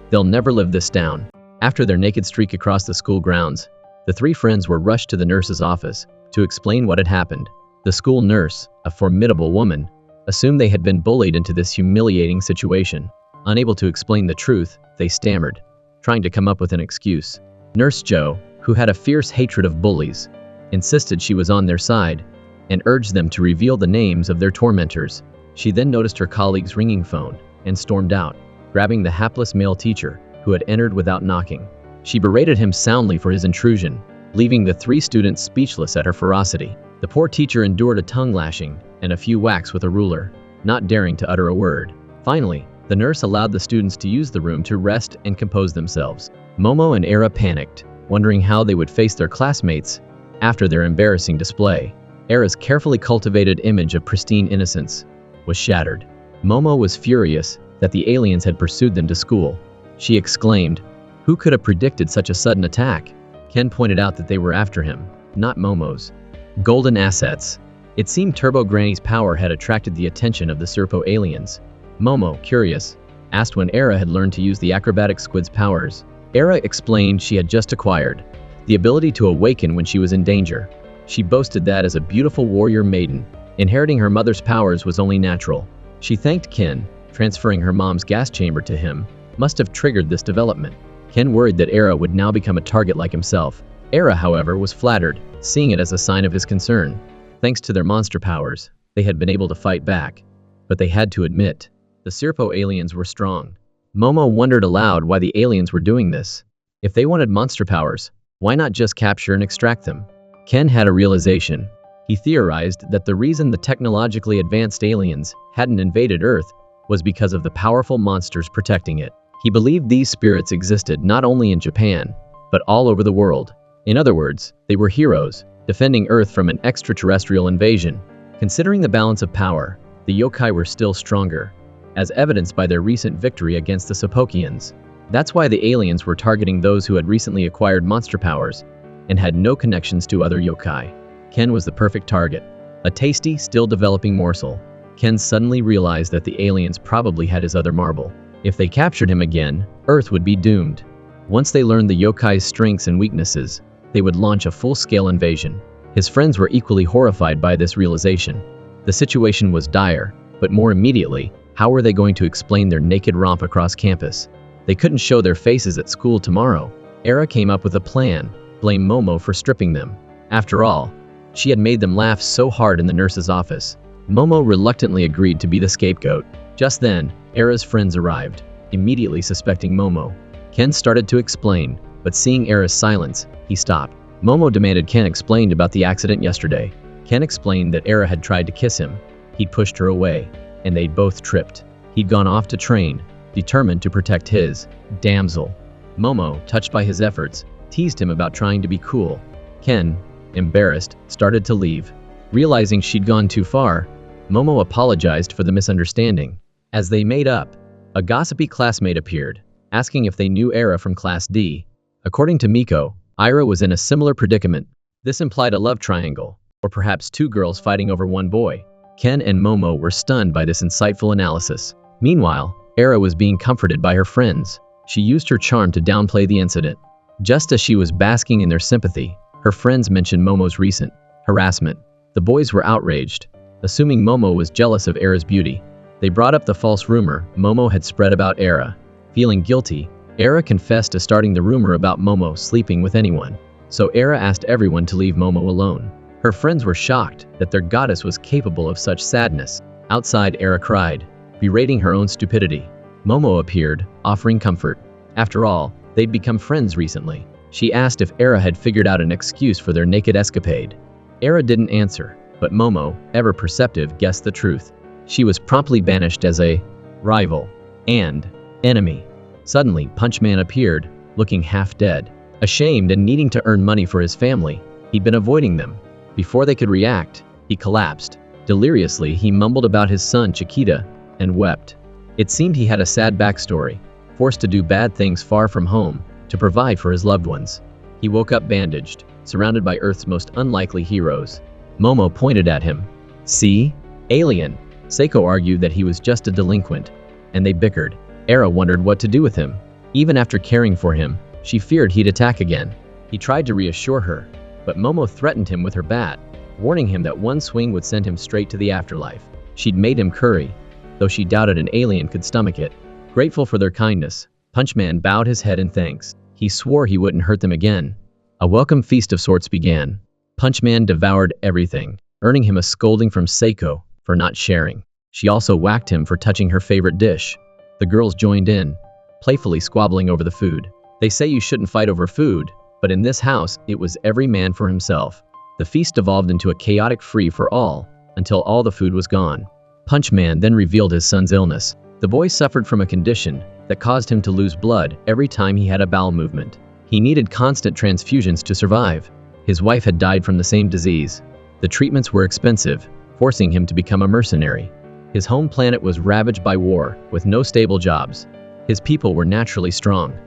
S1: They'll never live this down. After their naked streak across the school grounds, the three friends were rushed to the nurse's office to explain what had happened. The school nurse, a formidable woman, assumed they had been bullied into this humiliating situation. Unable to explain the truth, they stammered, trying to come up with an excuse. Nurse Jo, who had a fierce hatred of bullies, insisted she was on their side and urged them to reveal the names of their tormentors. She then noticed her colleague's ringing phone and stormed out, grabbing the hapless male teacher who had entered without knocking. She berated him soundly for his intrusion, leaving the three students speechless at her ferocity. The poor teacher endured a tongue lashing and a few whacks with a ruler, not daring to utter a word. Finally, the nurse allowed the students to use the room to rest and compose themselves. Momo and Era panicked, wondering how they would face their classmates after their embarrassing display. Era's carefully cultivated image of pristine innocence was shattered. Momo was furious that the aliens had pursued them to school. She exclaimed, "Who could have predicted such a sudden attack?" Ken pointed out that they were after him, not Momo's. Golden assets. It seemed Turbo Granny's power had attracted the attention of the Serpo aliens. Momo, curious, asked when Era had learned to use the acrobatic squid's powers. Era explained she had just acquired the ability to awaken when she was in danger. She boasted that as a beautiful warrior maiden, inheriting her mother's powers was only natural. She thanked Ken. Transferring her mom's gas chamber to him must have triggered this development. Ken worried that Era would now become a target like himself. Era, however, was flattered, seeing it as a sign of his concern. Thanks to their monster powers, they had been able to fight back. But they had to admit, the Serpo aliens were strong. Momo wondered aloud why the aliens were doing this. If they wanted monster powers, why not just capture and extract them? Ken had a realization. He theorized that the reason the technologically advanced aliens hadn't invaded Earth was because of the powerful monsters protecting it. He believed these spirits existed not only in Japan, but all over the world. In other words, they were heroes, defending Earth from an extraterrestrial invasion. Considering the balance of power, the yokai were still stronger, as evidenced by their recent victory against the Sopokians. That's why the aliens were targeting those who had recently acquired monster powers and had no connections to other yokai. Ken was the perfect target, a tasty, still developing morsel. Ken suddenly realized that the aliens probably had his other marble. If they captured him again, Earth would be doomed. Once they learned the yokai's strengths and weaknesses, they would launch a full-scale invasion. His friends were equally horrified by this realization. The situation was dire, but more immediately, how were they going to explain their naked romp across campus? They couldn't show their faces at school tomorrow. Era came up with a plan: blame Momo for stripping them. After all, she had made them laugh so hard in the nurse's office. Momo reluctantly agreed to be the scapegoat. Just then, Era's friends arrived, immediately suspecting Momo. Ken started to explain, but seeing Era's silence, he stopped. Momo demanded Ken explain about the accident yesterday. Ken explained that Era had tried to kiss him. He'd pushed her away, and they'd both tripped. He'd gone off to train, determined to protect his damsel. Momo, touched by his efforts, teased him about trying to be cool. Ken, embarrassed, started to leave. Realizing she'd gone too far, Momo apologized for the misunderstanding. As they made up, a gossipy classmate appeared, asking if they knew Ira from Class D. According to Miko, Ira was in a similar predicament. This implied a love triangle, or perhaps two girls fighting over one boy. Ken and Momo were stunned by this insightful analysis. Meanwhile, Ira was being comforted by her friends. She used her charm to downplay the incident. Just as she was basking in their sympathy, her friends mentioned Momo's recent harassment. The boys were outraged, assuming Momo was jealous of Era's beauty. They brought up the false rumor Momo had spread about Era. Feeling guilty, Era confessed to starting the rumor about Momo sleeping with anyone. So Era asked everyone to leave Momo alone. Her friends were shocked that their goddess was capable of such sadness. Outside, Era cried, berating her own stupidity. Momo appeared, offering comfort. After all, they'd become friends recently. She asked if Era had figured out an excuse for their naked escapade. Era didn't answer, but Momo, ever perceptive, guessed the truth. She was promptly banished as a rival and enemy. Suddenly, Punchman appeared, looking half dead. Ashamed and needing to earn money for his family, he'd been avoiding them. Before they could react, he collapsed. Deliriously, he mumbled about his son Chiquita and wept. It seemed he had a sad backstory, forced to do bad things far from home to provide for his loved ones. He woke up bandaged, surrounded by Earth's most unlikely heroes. Momo pointed at him. See? Alien. Seiko argued that he was just a delinquent, and they bickered. Era wondered what to do with him. Even after caring for him, she feared he'd attack again. He tried to reassure her, but Momo threatened him with her bat, warning him that one swing would send him straight to the afterlife. She'd made him curry, though she doubted an alien could stomach it. Grateful for their kindness, Punchman bowed his head in thanks. He swore he wouldn't hurt them again. A welcome feast of sorts began. Punchman devoured everything, earning him a scolding from Seiko for not sharing. She also whacked him for touching her favorite dish. The girls joined in, playfully squabbling over the food. They say you shouldn't fight over food, but in this house, it was every man for himself. The feast evolved into a chaotic free-for-all, until all the food was gone. Punchman then revealed his son's illness. The boy suffered from a condition that caused him to lose blood every time he had a bowel movement. He needed constant transfusions to survive. His wife had died from the same disease. The treatments were expensive, forcing him to become a mercenary. His home planet was ravaged by war, with no stable jobs. His people were naturally strong,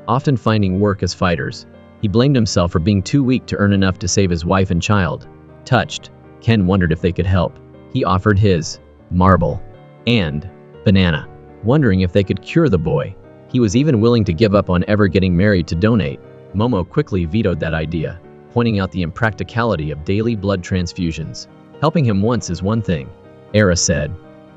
S1: often finding work as fighters. He blamed himself for being too weak to earn enough to save his wife and child. Touched, Ken wondered if they could help. He offered his marble and banana, wondering if they could cure the boy. He was even willing to give up on ever getting married to donate. Momo quickly vetoed that idea, pointing out the impracticality of daily blood transfusions. Helping him once is one thing, Era said.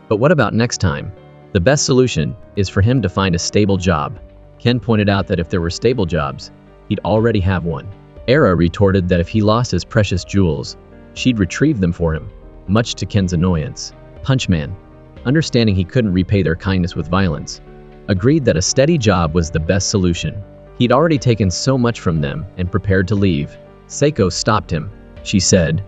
S1: But what about next time? The best solution is for him to find a stable job. Ken pointed out that if there were stable jobs, he'd already have one. Era retorted that if he lost his precious jewels, she'd retrieve them for him, much to Ken's annoyance. Punchman, understanding he couldn't repay their kindness with violence, agreed that a steady job was the best solution. He'd already taken so much from them and prepared to leave. Seiko stopped him. She said,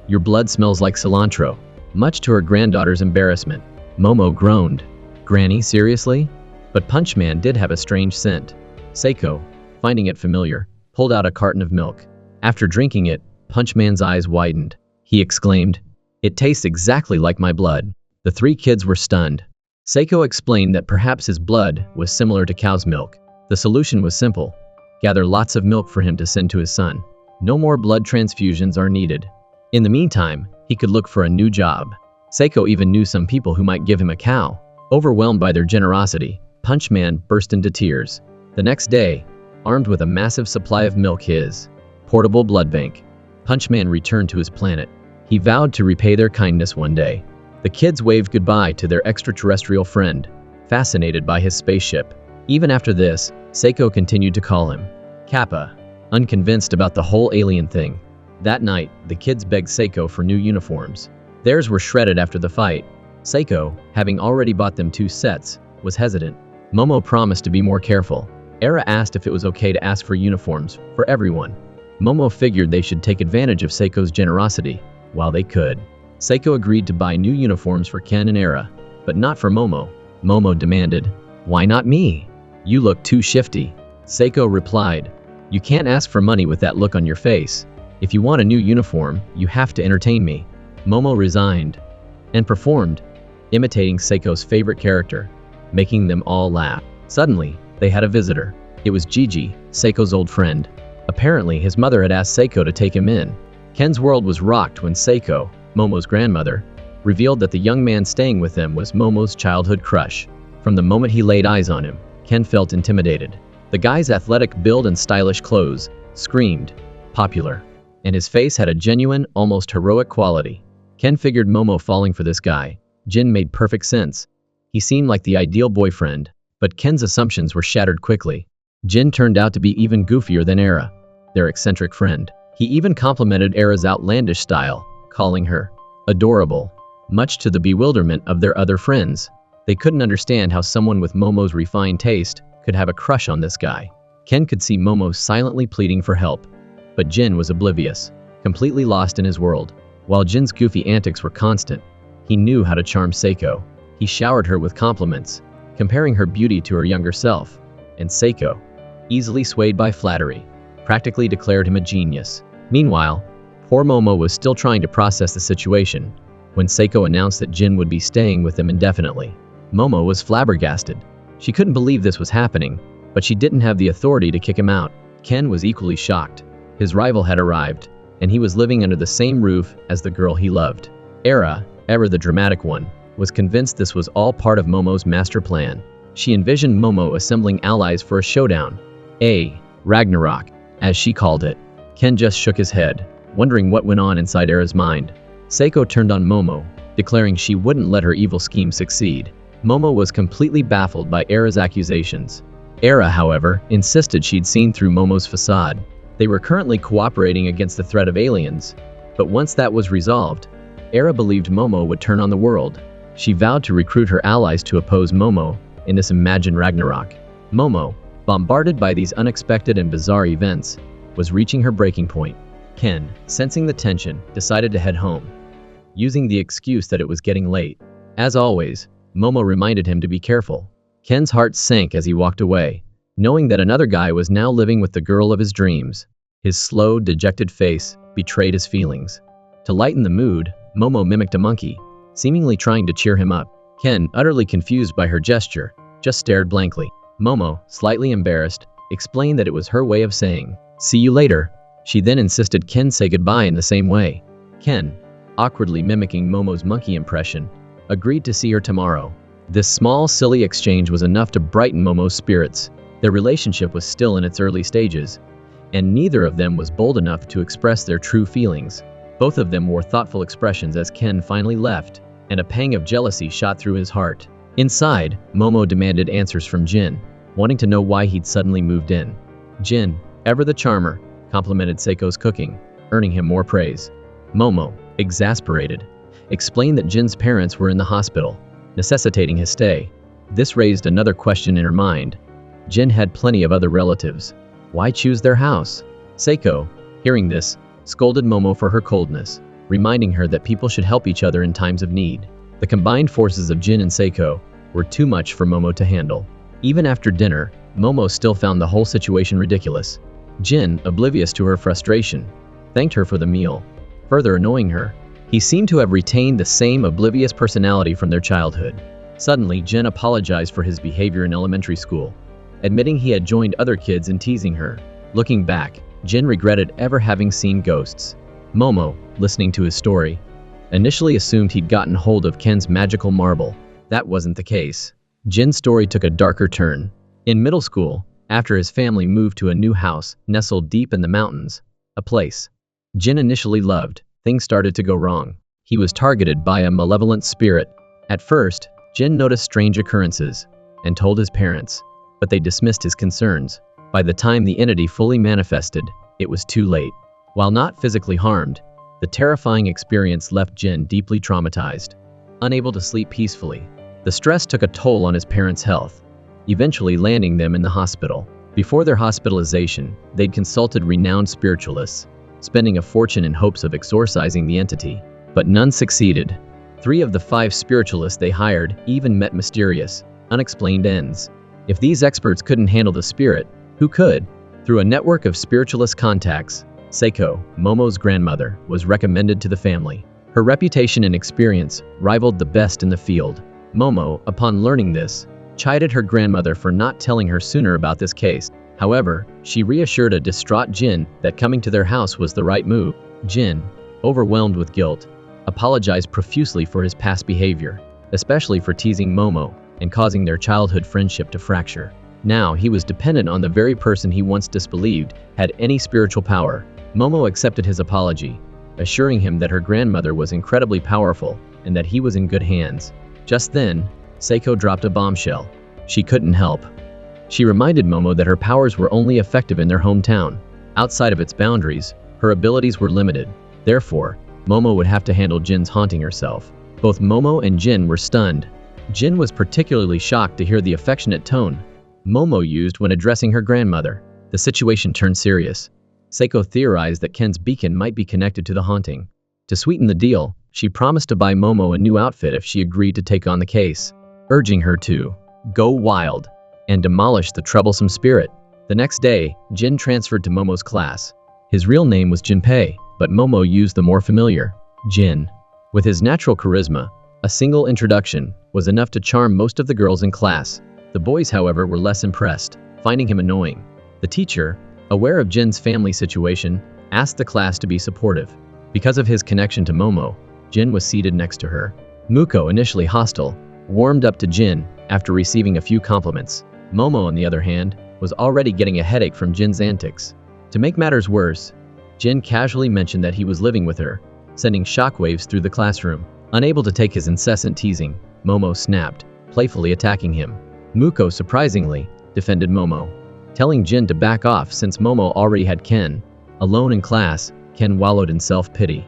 S1: "Your blood smells like cilantro," much to her granddaughter's embarrassment. Momo groaned. Granny, seriously? But Punchman did have a strange scent. Seiko, finding it familiar, pulled out a carton of milk. After drinking it, Punchman's eyes widened. He exclaimed, "It tastes exactly like my blood." The three kids were stunned. Seiko explained that perhaps his blood was similar to cow's milk. The solution was simple. Gather lots of milk for him to send to his son. No more blood transfusions are needed. In the meantime, he could look for a new job. Seiko even knew some people who might give him a cow. Overwhelmed by their generosity, Punchman burst into tears. The next day, armed with a massive supply of milk, his portable blood bank, Punchman returned to his planet. He vowed to repay their kindness one day. The kids waved goodbye to their extraterrestrial friend, fascinated by his spaceship. Even after this, Seiko continued to call him Kappa, unconvinced about the whole alien thing. That night, the kids begged Seiko for new uniforms. Theirs were shredded after the fight. Seiko, having already bought them 2 sets, was hesitant. Momo promised to be more careful. Era asked if it was okay to ask for uniforms for everyone. Momo figured they should take advantage of Seiko's generosity while they could. Seiko agreed to buy new uniforms for Ken and Era, but not for Momo. Momo demanded, "Why not me? You look too shifty." Seiko replied, "You can't ask for money with that look on your face. If you want a new uniform, you have to entertain me." Momo resigned and performed, imitating Seiko's favorite character, making them all laugh. Suddenly, they had a visitor. It was Gigi, Seiko's old friend. Apparently, his mother had asked Seiko to take him in. Ken's world was rocked when Seiko, Momo's grandmother, revealed that the young man staying with them was Momo's childhood crush. From the moment he laid eyes on him, Ken felt intimidated. The guy's athletic build and stylish clothes screamed popular, and his face had a genuine, almost heroic quality. Ken figured Momo falling for this guy. Jin made perfect sense. He seemed like the ideal boyfriend, but Ken's assumptions were shattered quickly. Jin turned out to be even goofier than Era, their eccentric friend. He even complimented Era's outlandish style, calling her adorable, much to the bewilderment of their other friends. They couldn't understand how someone with Momo's refined taste could have a crush on this guy. Ken could see Momo silently pleading for help, but Jin was oblivious, completely lost in his world. While Jin's goofy antics were constant, he knew how to charm Seiko. He showered her with compliments, comparing her beauty to her younger self, and Seiko, easily swayed by flattery, practically declared him a genius. Meanwhile, poor Momo was still trying to process the situation when Seiko announced that Jin would be staying with them indefinitely. Momo was flabbergasted. She couldn't believe this was happening, but she didn't have the authority to kick him out. Ken was equally shocked. His rival had arrived, and he was living under the same roof as the girl he loved. Era the dramatic one, was convinced this was all part of Momo's master plan. She envisioned Momo assembling allies for a showdown, a Ragnarok, as she called it. Ken just shook his head, wondering what went on inside Era's mind. Seiko turned on Momo, declaring she wouldn't let her evil scheme succeed. Momo was completely baffled by Era's accusations. Era, however, insisted she'd seen through Momo's facade. They were currently cooperating against the threat of aliens, but once that was resolved, Era believed Momo would turn on the world. She vowed to recruit her allies to oppose Momo in this imagined Ragnarok. Momo, bombarded by these unexpected and bizarre events, was reaching her breaking point. Ken, sensing the tension, decided to head home, using the excuse that it was getting late. As always, Momo reminded him to be careful. Ken's heart sank as he walked away, knowing that another guy was now living with the girl of his dreams. His slow, dejected face betrayed his feelings. To lighten the mood, Momo mimicked a monkey, seemingly trying to cheer him up. Ken, utterly confused by her gesture, just stared blankly. Momo, slightly embarrassed, explained that it was her way of saying, "See you later." She then insisted Ken say goodbye in the same way. Ken, awkwardly mimicking Momo's monkey impression, agreed to see her tomorrow. This small, silly exchange was enough to brighten Momo's spirits. Their relationship was still in its early stages, and neither of them was bold enough to express their true feelings. Both of them wore thoughtful expressions as Ken finally left, and a pang of jealousy shot through his heart. Inside, Momo demanded answers from Jin, wanting to know why he'd suddenly moved in. Jin, ever the charmer, complimented Seiko's cooking, earning him more praise. Momo, exasperated, explained that Jin's parents were in the hospital, necessitating his stay. This raised another question in her mind. Jin had plenty of other relatives. Why choose their house? Seiko, hearing this, scolded Momo for her coldness, reminding her that people should help each other in times of need. The combined forces of Jin and Seiko were too much for Momo to handle. Even after dinner, Momo still found the whole situation ridiculous. Jin, oblivious to her frustration, thanked her for the meal, further annoying her. He seemed to have retained the same oblivious personality from their childhood. Suddenly, Jin apologized for his behavior in elementary school, admitting he had joined other kids in teasing her. Looking back, Jin regretted ever having seen ghosts. Momo, listening to his story, initially assumed he'd gotten hold of Ken's magical marble. That wasn't the case. Jin's story took a darker turn. In middle school, after his family moved to a new house nestled deep in the mountains, a place Jin initially loved, things started to go wrong. He was targeted by a malevolent spirit. At first, Jin noticed strange occurrences and told his parents, but they dismissed his concerns. By the time the entity fully manifested, it was too late. While not physically harmed, the terrifying experience left Jin deeply traumatized. Unable to sleep peacefully, the stress took a toll on his parents' health, eventually landing them in the hospital. Before their hospitalization, they'd consulted renowned spiritualists, spending a fortune in hopes of exorcising the entity, but none succeeded. 3 of the 5 spiritualists they hired even met mysterious, unexplained ends. If these experts couldn't handle the spirit, Who could? Through a network of spiritualist contacts, Seiko, Momo's grandmother, was recommended to the family. Her reputation and experience rivaled the best in the field. Momo, upon learning this, chided her grandmother for not telling her sooner about this case. However, she reassured a distraught Jin that coming to their house was the right move. Jin, overwhelmed with guilt, apologized profusely for his past behavior, especially for teasing Momo and causing their childhood friendship to fracture. Now he was dependent on the very person he once disbelieved had any spiritual power. Momo accepted his apology, assuring him that her grandmother was incredibly powerful and that he was in good hands. Just then, Seiko dropped a bombshell. She couldn't help. She reminded Momo that her powers were only effective in their hometown. Outside of its boundaries, her abilities were limited. Therefore, Momo would have to handle Jin's haunting herself. Both Momo and Jin were stunned. Jin was particularly shocked to hear the affectionate tone Momo used when addressing her grandmother. The situation turned serious. Seiko theorized that Ken's beacon might be connected to the haunting. To sweeten the deal, she promised to buy Momo a new outfit if she agreed to take on the case, urging her to go wild and demolish the troublesome spirit. The next day, Jin transferred to Momo's class. His real name was Jinpei, but Momo used the more familiar Jin. With his natural charisma, a single introduction was enough to charm most of the girls in class. The boys, however, were less impressed, finding him annoying. The teacher, aware of Jin's family situation, asked the class to be supportive. Because of his connection to Momo, Jin was seated next to her. Muko, initially hostile, warmed up to Jin after receiving a few compliments. Momo, on the other hand, was already getting a headache from Jin's antics. To make matters worse, Jin casually mentioned that he was living with her, sending shockwaves through the classroom. Unable to take his incessant teasing, Momo snapped, playfully attacking him. Muko, surprisingly, defended Momo, telling Jin to back off since Momo already had Ken. Alone in class, Ken wallowed in self-pity,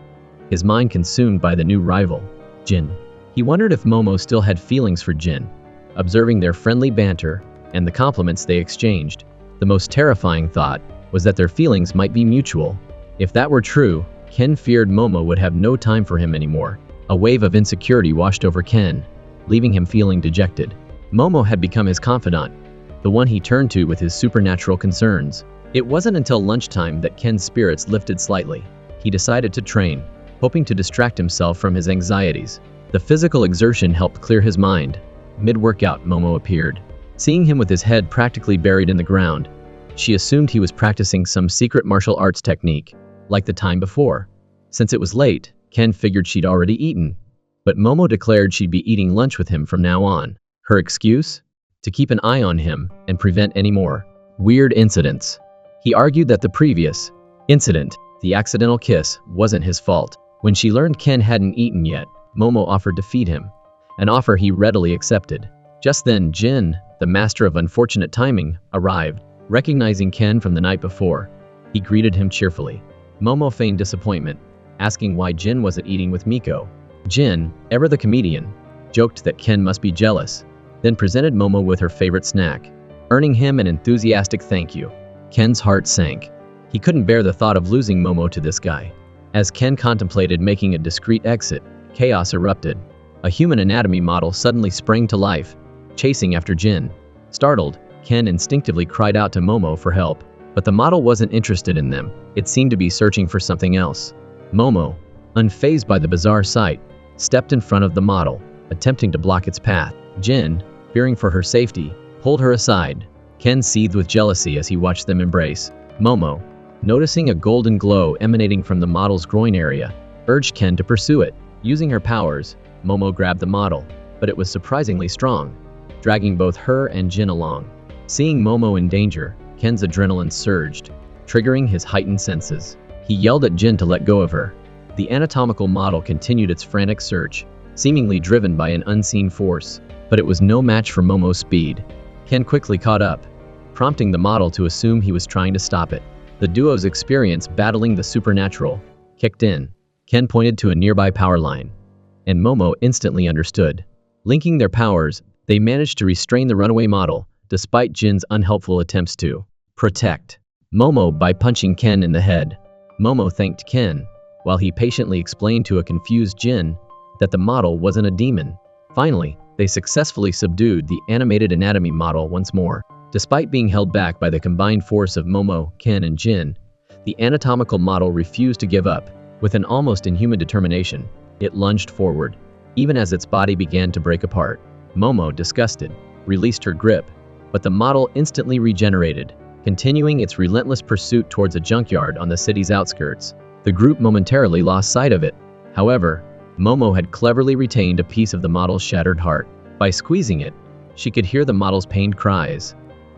S1: his mind consumed by the new rival, Jin. He wondered if Momo still had feelings for Jin, observing their friendly banter and the compliments they exchanged. The most terrifying thought was that their feelings might be mutual. If that were true, Ken feared Momo would have no time for him anymore. A wave of insecurity washed over Ken, leaving him feeling dejected. Momo had become his confidant, the one he turned to with his supernatural concerns. It wasn't until lunchtime that Ken's spirits lifted slightly. He decided to train, hoping to distract himself from his anxieties. The physical exertion helped clear his mind. Mid-workout, Momo appeared. Seeing him with his head practically buried in the ground, she assumed he was practicing some secret martial arts technique, like the time before. Since it was late, Ken figured she'd already eaten, but Momo declared she'd be eating lunch with him from now on. Her excuse? To keep an eye on him and prevent any more weird incidents. He argued that the previous incident, the accidental kiss, wasn't his fault. When she learned Ken hadn't eaten yet, Momo offered to feed him, an offer he readily accepted. Just then, Jin, the master of unfortunate timing, arrived. Recognizing Ken from the night before, he greeted him cheerfully. Momo feigned disappointment, asking why Jin wasn't eating with Miko. Jin, ever the comedian, joked that Ken must be jealous, then presented Momo with her favorite snack, earning him an enthusiastic thank you. Ken's heart sank. He couldn't bear the thought of losing Momo to this guy. As Ken contemplated making a discreet exit, chaos erupted. A human anatomy model suddenly sprang to life, chasing after Jin. Startled, Ken instinctively cried out to Momo for help, but the model wasn't interested in them. It seemed to be searching for something else. Momo, unfazed by the bizarre sight, stepped in front of the model, attempting to block its path. Jin, fearing for her safety, pulled her aside. Ken seethed with jealousy as he watched them embrace. Momo, noticing a golden glow emanating from the model's groin area, urged Ken to pursue it. Using her powers, Momo grabbed the model, but it was surprisingly strong, dragging both her and Jin along. Seeing Momo in danger, Ken's adrenaline surged, triggering his heightened senses. He yelled at Jin to let go of her. The anatomical model continued its frantic search, seemingly driven by an unseen force, but it was no match for Momo's speed. Ken quickly caught up, prompting the model to assume he was trying to stop it. The duo's experience battling the supernatural kicked in. Ken pointed to a nearby power line, and Momo instantly understood. Linking their powers, they managed to restrain the runaway model, despite Jin's unhelpful attempts to protect Momo by punching Ken in the head. Momo thanked Ken, while he patiently explained to a confused Jin that the model wasn't a demon. Finally, they successfully subdued the animated anatomy model once more. Despite being held back by the combined force of Momo, Ken, and Jin, the anatomical model refused to give up. With an almost inhuman determination, it lunged forward, even as its body began to break apart. Momo, disgusted, released her grip, but the model instantly regenerated, continuing its relentless pursuit towards a junkyard on the city's outskirts. The group momentarily lost sight of it. However, Momo had cleverly retained a piece of the model's shattered heart. By squeezing it, she could hear the model's pained cries,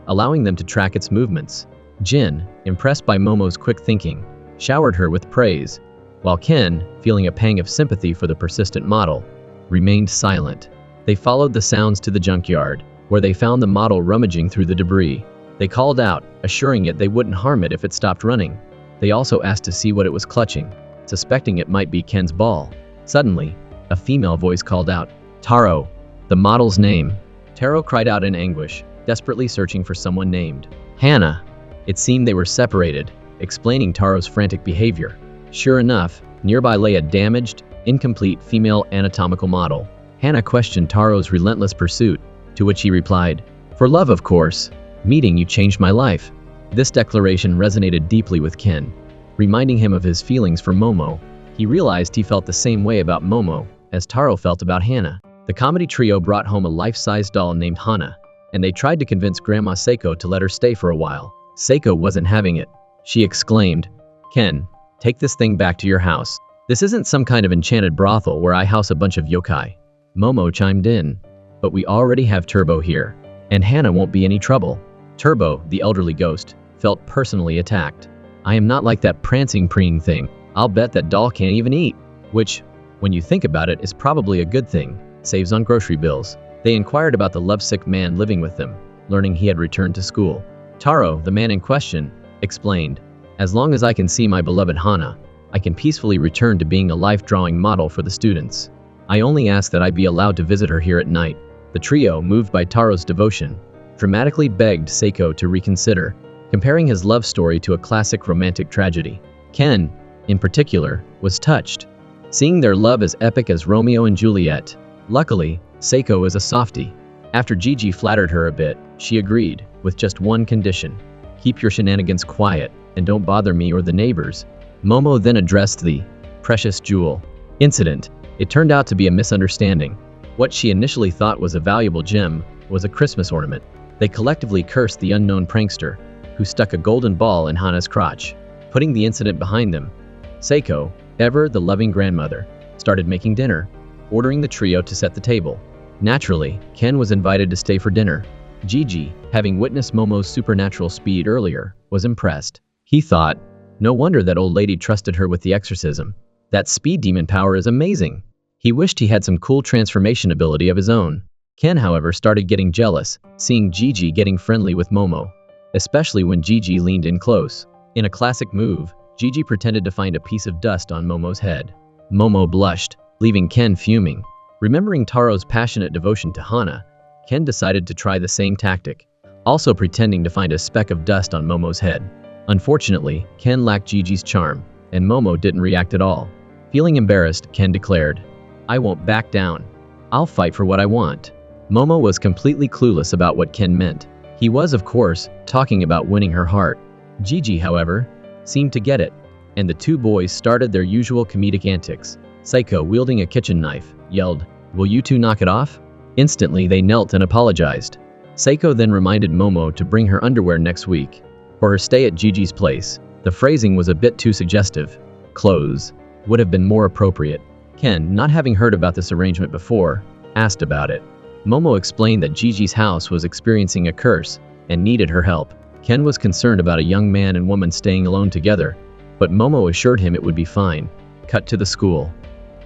S1: allowing them to track its movements. Jin, impressed by Momo's quick thinking, showered her with praise, while Ken, feeling a pang of sympathy for the persistent model, remained silent. They followed the sounds to the junkyard, where they found the model rummaging through the debris. They called out, assuring it they wouldn't harm it if it stopped running. They also asked to see what it was clutching, suspecting it might be Ken's ball. Suddenly, a female voice called out, "Taro," the model's name. Taro cried out in anguish, desperately searching for someone named Hannah. It seemed they were separated, explaining Taro's frantic behavior. Sure enough, nearby lay a damaged, incomplete female anatomical model. Hannah questioned Taro's relentless pursuit, to which he replied, "For love, of course. Meeting you changed my life." This declaration resonated deeply with Ken, reminding him of his feelings for Momo. He realized he felt the same way about Momo as Taro felt about Hannah. The comedy trio brought home a life-size doll named Hana, and they tried to convince Grandma Seiko to let her stay for a while. Seiko wasn't having it. She exclaimed, "Ken, take this thing back to your house. This isn't some kind of enchanted brothel where I house a bunch of yokai." Momo chimed in, "But we already have Turbo here, and Hannah won't be any trouble." Turbo, the elderly ghost, felt personally attacked. "I am not like that prancing preening thing. I'll bet that doll can't even eat." Which, when you think about it, is probably a good thing. Saves on grocery bills. They inquired about the lovesick man living with them, learning he had returned to school. Taro, the man in question, explained, "As long as I can see my beloved Hana, I can peacefully return to being a life-drawing model for the students. I only ask that I be allowed to visit her here at night." The trio, moved by Taro's devotion, dramatically begged Seiko to reconsider, comparing his love story to a classic romantic tragedy. Ken, in particular, was touched, seeing their love as epic as Romeo and Juliet. Luckily, Seiko is a softie. After Gigi flattered her a bit, she agreed, with just one condition: keep your shenanigans quiet, and don't bother me or the neighbors. Momo then addressed the precious jewel incident. It turned out to be a misunderstanding. What she initially thought was a valuable gem was a Christmas ornament. They collectively cursed the unknown prankster, who stuck a golden ball in Hana's crotch. Putting the incident behind them, Seiko, ever the loving grandmother, started making dinner, ordering the trio to set the table. Naturally, Ken was invited to stay for dinner. Gigi, having witnessed Momo's supernatural speed earlier, was impressed. He thought, no wonder that old lady trusted her with the exorcism. That speed demon power is amazing. He wished he had some cool transformation ability of his own. Ken, however, started getting jealous, seeing Gigi getting friendly with Momo, especially when Gigi leaned in close. In a classic move, Gigi pretended to find a piece of dust on Momo's head. Momo blushed, leaving Ken fuming. Remembering Taro's passionate devotion to Hana, Ken decided to try the same tactic, also pretending to find a speck of dust on Momo's head. Unfortunately, Ken lacked Gigi's charm, and Momo didn't react at all. Feeling embarrassed, Ken declared, "I won't back down. I'll fight for what I want." Momo was completely clueless about what Ken meant. He was, of course, talking about winning her heart. Gigi, however, seemed to get it, and the two boys started their usual comedic antics. Seiko, wielding a kitchen knife, yelled, "Will you two knock it off?" Instantly, they knelt and apologized. Seiko then reminded Momo to bring her underwear next week for her stay at Gigi's place. The phrasing was a bit too suggestive. Clothes would have been more appropriate. Ken, not having heard about this arrangement before, asked about it. Momo explained that Gigi's house was experiencing a curse and needed her help. Ken was concerned about a young man and woman staying alone together, but Momo assured him it would be fine. Cut to the school.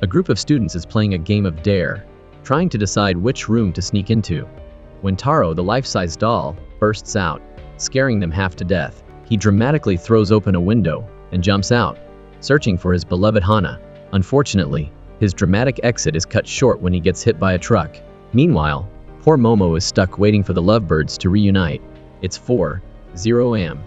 S1: A group of students is playing a game of dare, trying to decide which room to sneak into, when Taro, the life-size doll, bursts out, scaring them half to death. He dramatically throws open a window and jumps out, searching for his beloved Hana. Unfortunately, his dramatic exit is cut short when he gets hit by a truck. Meanwhile, poor Momo is stuck waiting for the lovebirds to reunite. It's 4:00 a.m.,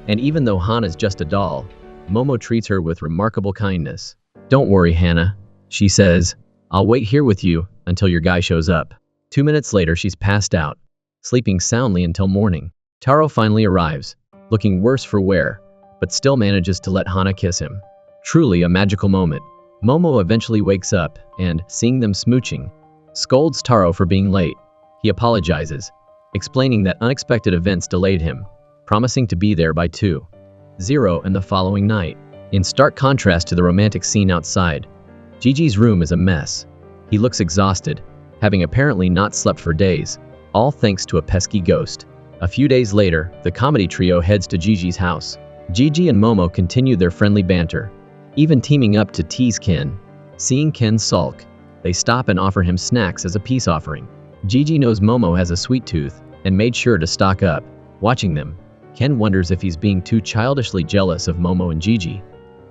S1: and even though Hana's just a doll, Momo treats her with remarkable kindness. "Don't worry, Hana," she says. "I'll wait here with you until your guy shows up." 2 minutes later, she's passed out, sleeping soundly until morning. Taro finally arrives, looking worse for wear, but still manages to let Hana kiss him. Truly a magical moment. Momo eventually wakes up and, seeing them smooching, scolds Taro for being late. He apologizes, explaining that unexpected events delayed him, promising to be there by 2:00 and the following night. In stark contrast to the romantic scene outside, Gigi's room is a mess. He looks exhausted, having apparently not slept for days, all thanks to a pesky ghost. A few days later, the comedy trio heads to Gigi's house. Gigi and Momo continue their friendly banter, even teaming up to tease Ken. Seeing Ken sulk, they stop and offer him snacks as a peace offering. Gigi knows Momo has a sweet tooth and made sure to stock up. Watching them, Ken wonders if he's being too childishly jealous of Momo and Gigi.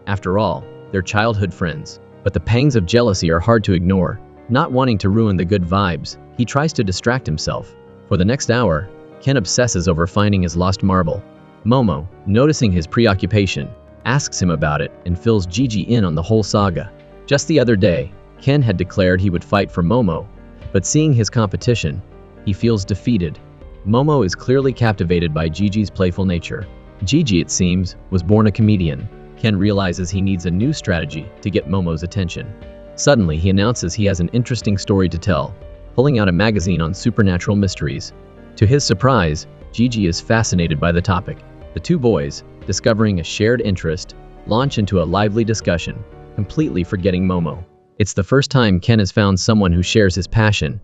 S1: After all, they're childhood friends. But the pangs of jealousy are hard to ignore. Not wanting to ruin the good vibes, he tries to distract himself. For the next hour, Ken obsesses over finding his lost marble. Momo, noticing his preoccupation, asks him about it and fills Gigi in on the whole saga. Just the other day, Ken had declared he would fight for Momo, but seeing his competition, he feels defeated. Momo is clearly captivated by Gigi's playful nature. Gigi, it seems, was born a comedian. Ken realizes he needs a new strategy to get Momo's attention. Suddenly, he announces he has an interesting story to tell, pulling out a magazine on supernatural mysteries. To his surprise, Gigi is fascinated by the topic. The two boys, discovering a shared interest, launch into a lively discussion, completely forgetting Momo. It's the first time Ken has found someone who shares his passion,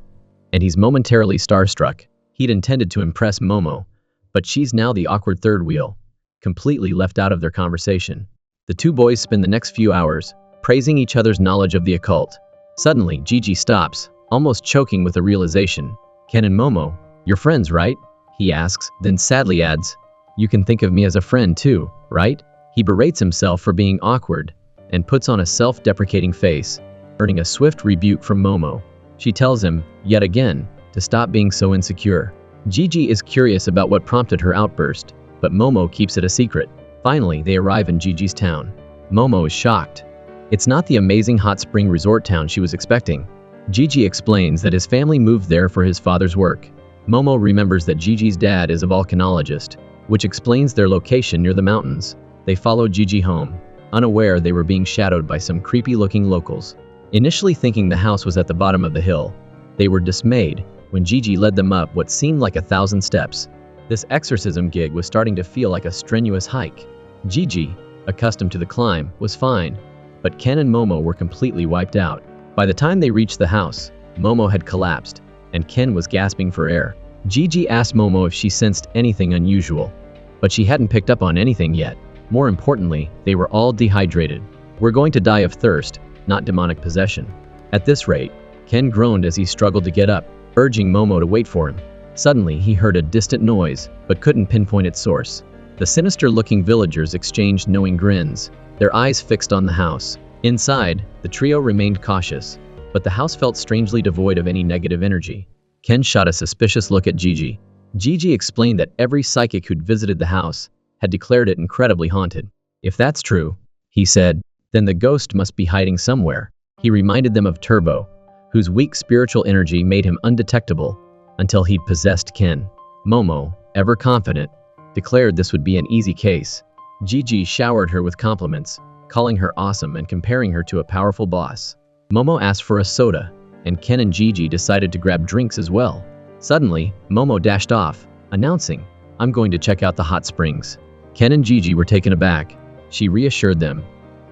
S1: and he's momentarily starstruck. He'd intended to impress Momo, but she's now the awkward third wheel, completely left out of their conversation. The two boys spend the next few hours praising each other's knowledge of the occult. Suddenly, Gigi stops, almost choking with the realization. Ken and Momo, you're friends, right? He asks, then sadly adds, you can think of me as a friend too, right? He berates himself for being awkward and puts on a self-deprecating face, earning a swift rebuke from Momo. She tells him, yet again, to stop being so insecure. Gigi is curious about what prompted her outburst, but Momo keeps it a secret. Finally, they arrive in Gigi's town. Momo is shocked. It's not the amazing hot spring resort town she was expecting. Gigi explains that his family moved there for his father's work. Momo remembers that Gigi's dad is a volcanologist, which explains their location near the mountains. They follow Gigi home, unaware they were being shadowed by some creepy-looking locals. Initially thinking the house was at the bottom of the hill, they were dismayed when Gigi led them up what seemed like 1,000 steps. This exorcism gig was starting to feel like a strenuous hike. Gigi, accustomed to the climb, was fine, but Ken and Momo were completely wiped out. By the time they reached the house, Momo had collapsed, and Ken was gasping for air. Gigi asked Momo if she sensed anything unusual, but she hadn't picked up on anything yet. More importantly, they were all dehydrated. We're going to die of thirst, not demonic possession. At this rate, Ken groaned as he struggled to get up, urging Momo to wait for him. Suddenly, he heard a distant noise, but couldn't pinpoint its source. The sinister-looking villagers exchanged knowing grins, their eyes fixed on the house. Inside, the trio remained cautious, but the house felt strangely devoid of any negative energy. Ken shot a suspicious look at Gigi. Gigi explained that every psychic who'd visited the house had declared it incredibly haunted. If that's true, he said, then the ghost must be hiding somewhere. He reminded them of Turbo, whose weak spiritual energy made him undetectable until he'd possessed Ken. Momo, ever confident, declared this would be an easy case. Gigi showered her with compliments, calling her awesome and comparing her to a powerful boss. Momo asked for a soda, and Ken and Gigi decided to grab drinks as well. Suddenly, Momo dashed off, announcing, I'm going to check out the hot springs. Ken and Gigi were taken aback. She reassured them.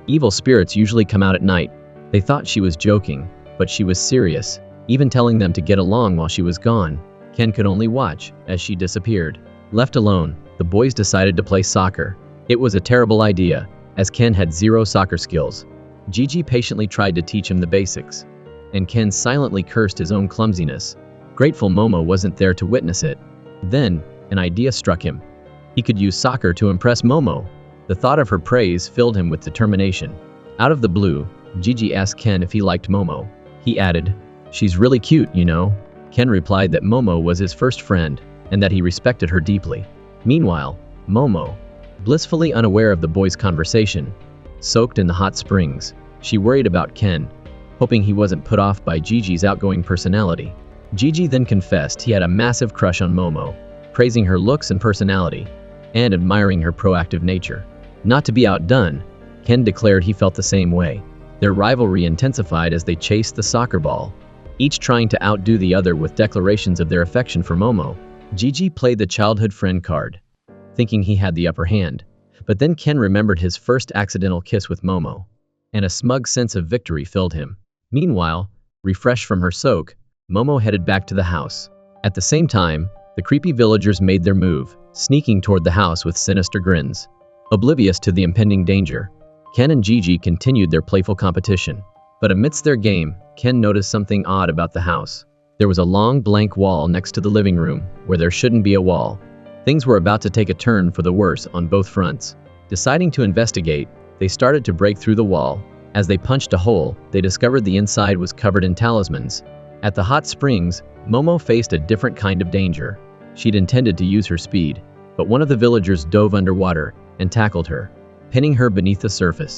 S1: Evil spirits usually come out at night. They thought she was joking, but she was serious, even telling them to get along while she was gone. Ken could only watch as she disappeared. Left alone, the boys decided to play soccer. It was a terrible idea, as Ken had zero soccer skills. Gigi patiently tried to teach him the basics, and Ken silently cursed his own clumsiness. Grateful Momo wasn't there to witness it. Then, an idea struck him. He could use soccer to impress Momo. The thought of her praise filled him with determination. Out of the blue, Gigi asked Ken if he liked Momo. He added, she's really cute, you know. Ken replied that Momo was his first friend, and that he respected her deeply. Meanwhile, Momo, blissfully unaware of the boys' conversation, soaked in the hot springs. She worried about Ken, hoping he wasn't put off by Gigi's outgoing personality. Gigi then confessed he had a massive crush on Momo. praising her looks and personality, and admiring her proactive nature. Not to be outdone, Ken declared he felt the same way. Their rivalry intensified as they chased the soccer ball, each trying to outdo the other with declarations of their affection for Momo. Gigi played the childhood friend card, thinking he had the upper hand. But then Ken remembered his first accidental kiss with Momo, and a smug sense of victory filled him. Meanwhile, refreshed from her soak, Momo headed back to the house. At the same time, the creepy villagers made their move, sneaking toward the house with sinister grins. Oblivious to the impending danger, Ken and Gigi continued their playful competition. But amidst their game, Ken noticed something odd about the house. There was a long blank wall next to the living room, where there shouldn't be a wall. Things were about to take a turn for the worse on both fronts. Deciding to investigate, they started to break through the wall. As they punched a hole, they discovered the inside was covered in talismans. At the hot springs, Momo faced a different kind of danger. She'd intended to use her speed, but one of the villagers dove underwater and tackled her, pinning her beneath the surface.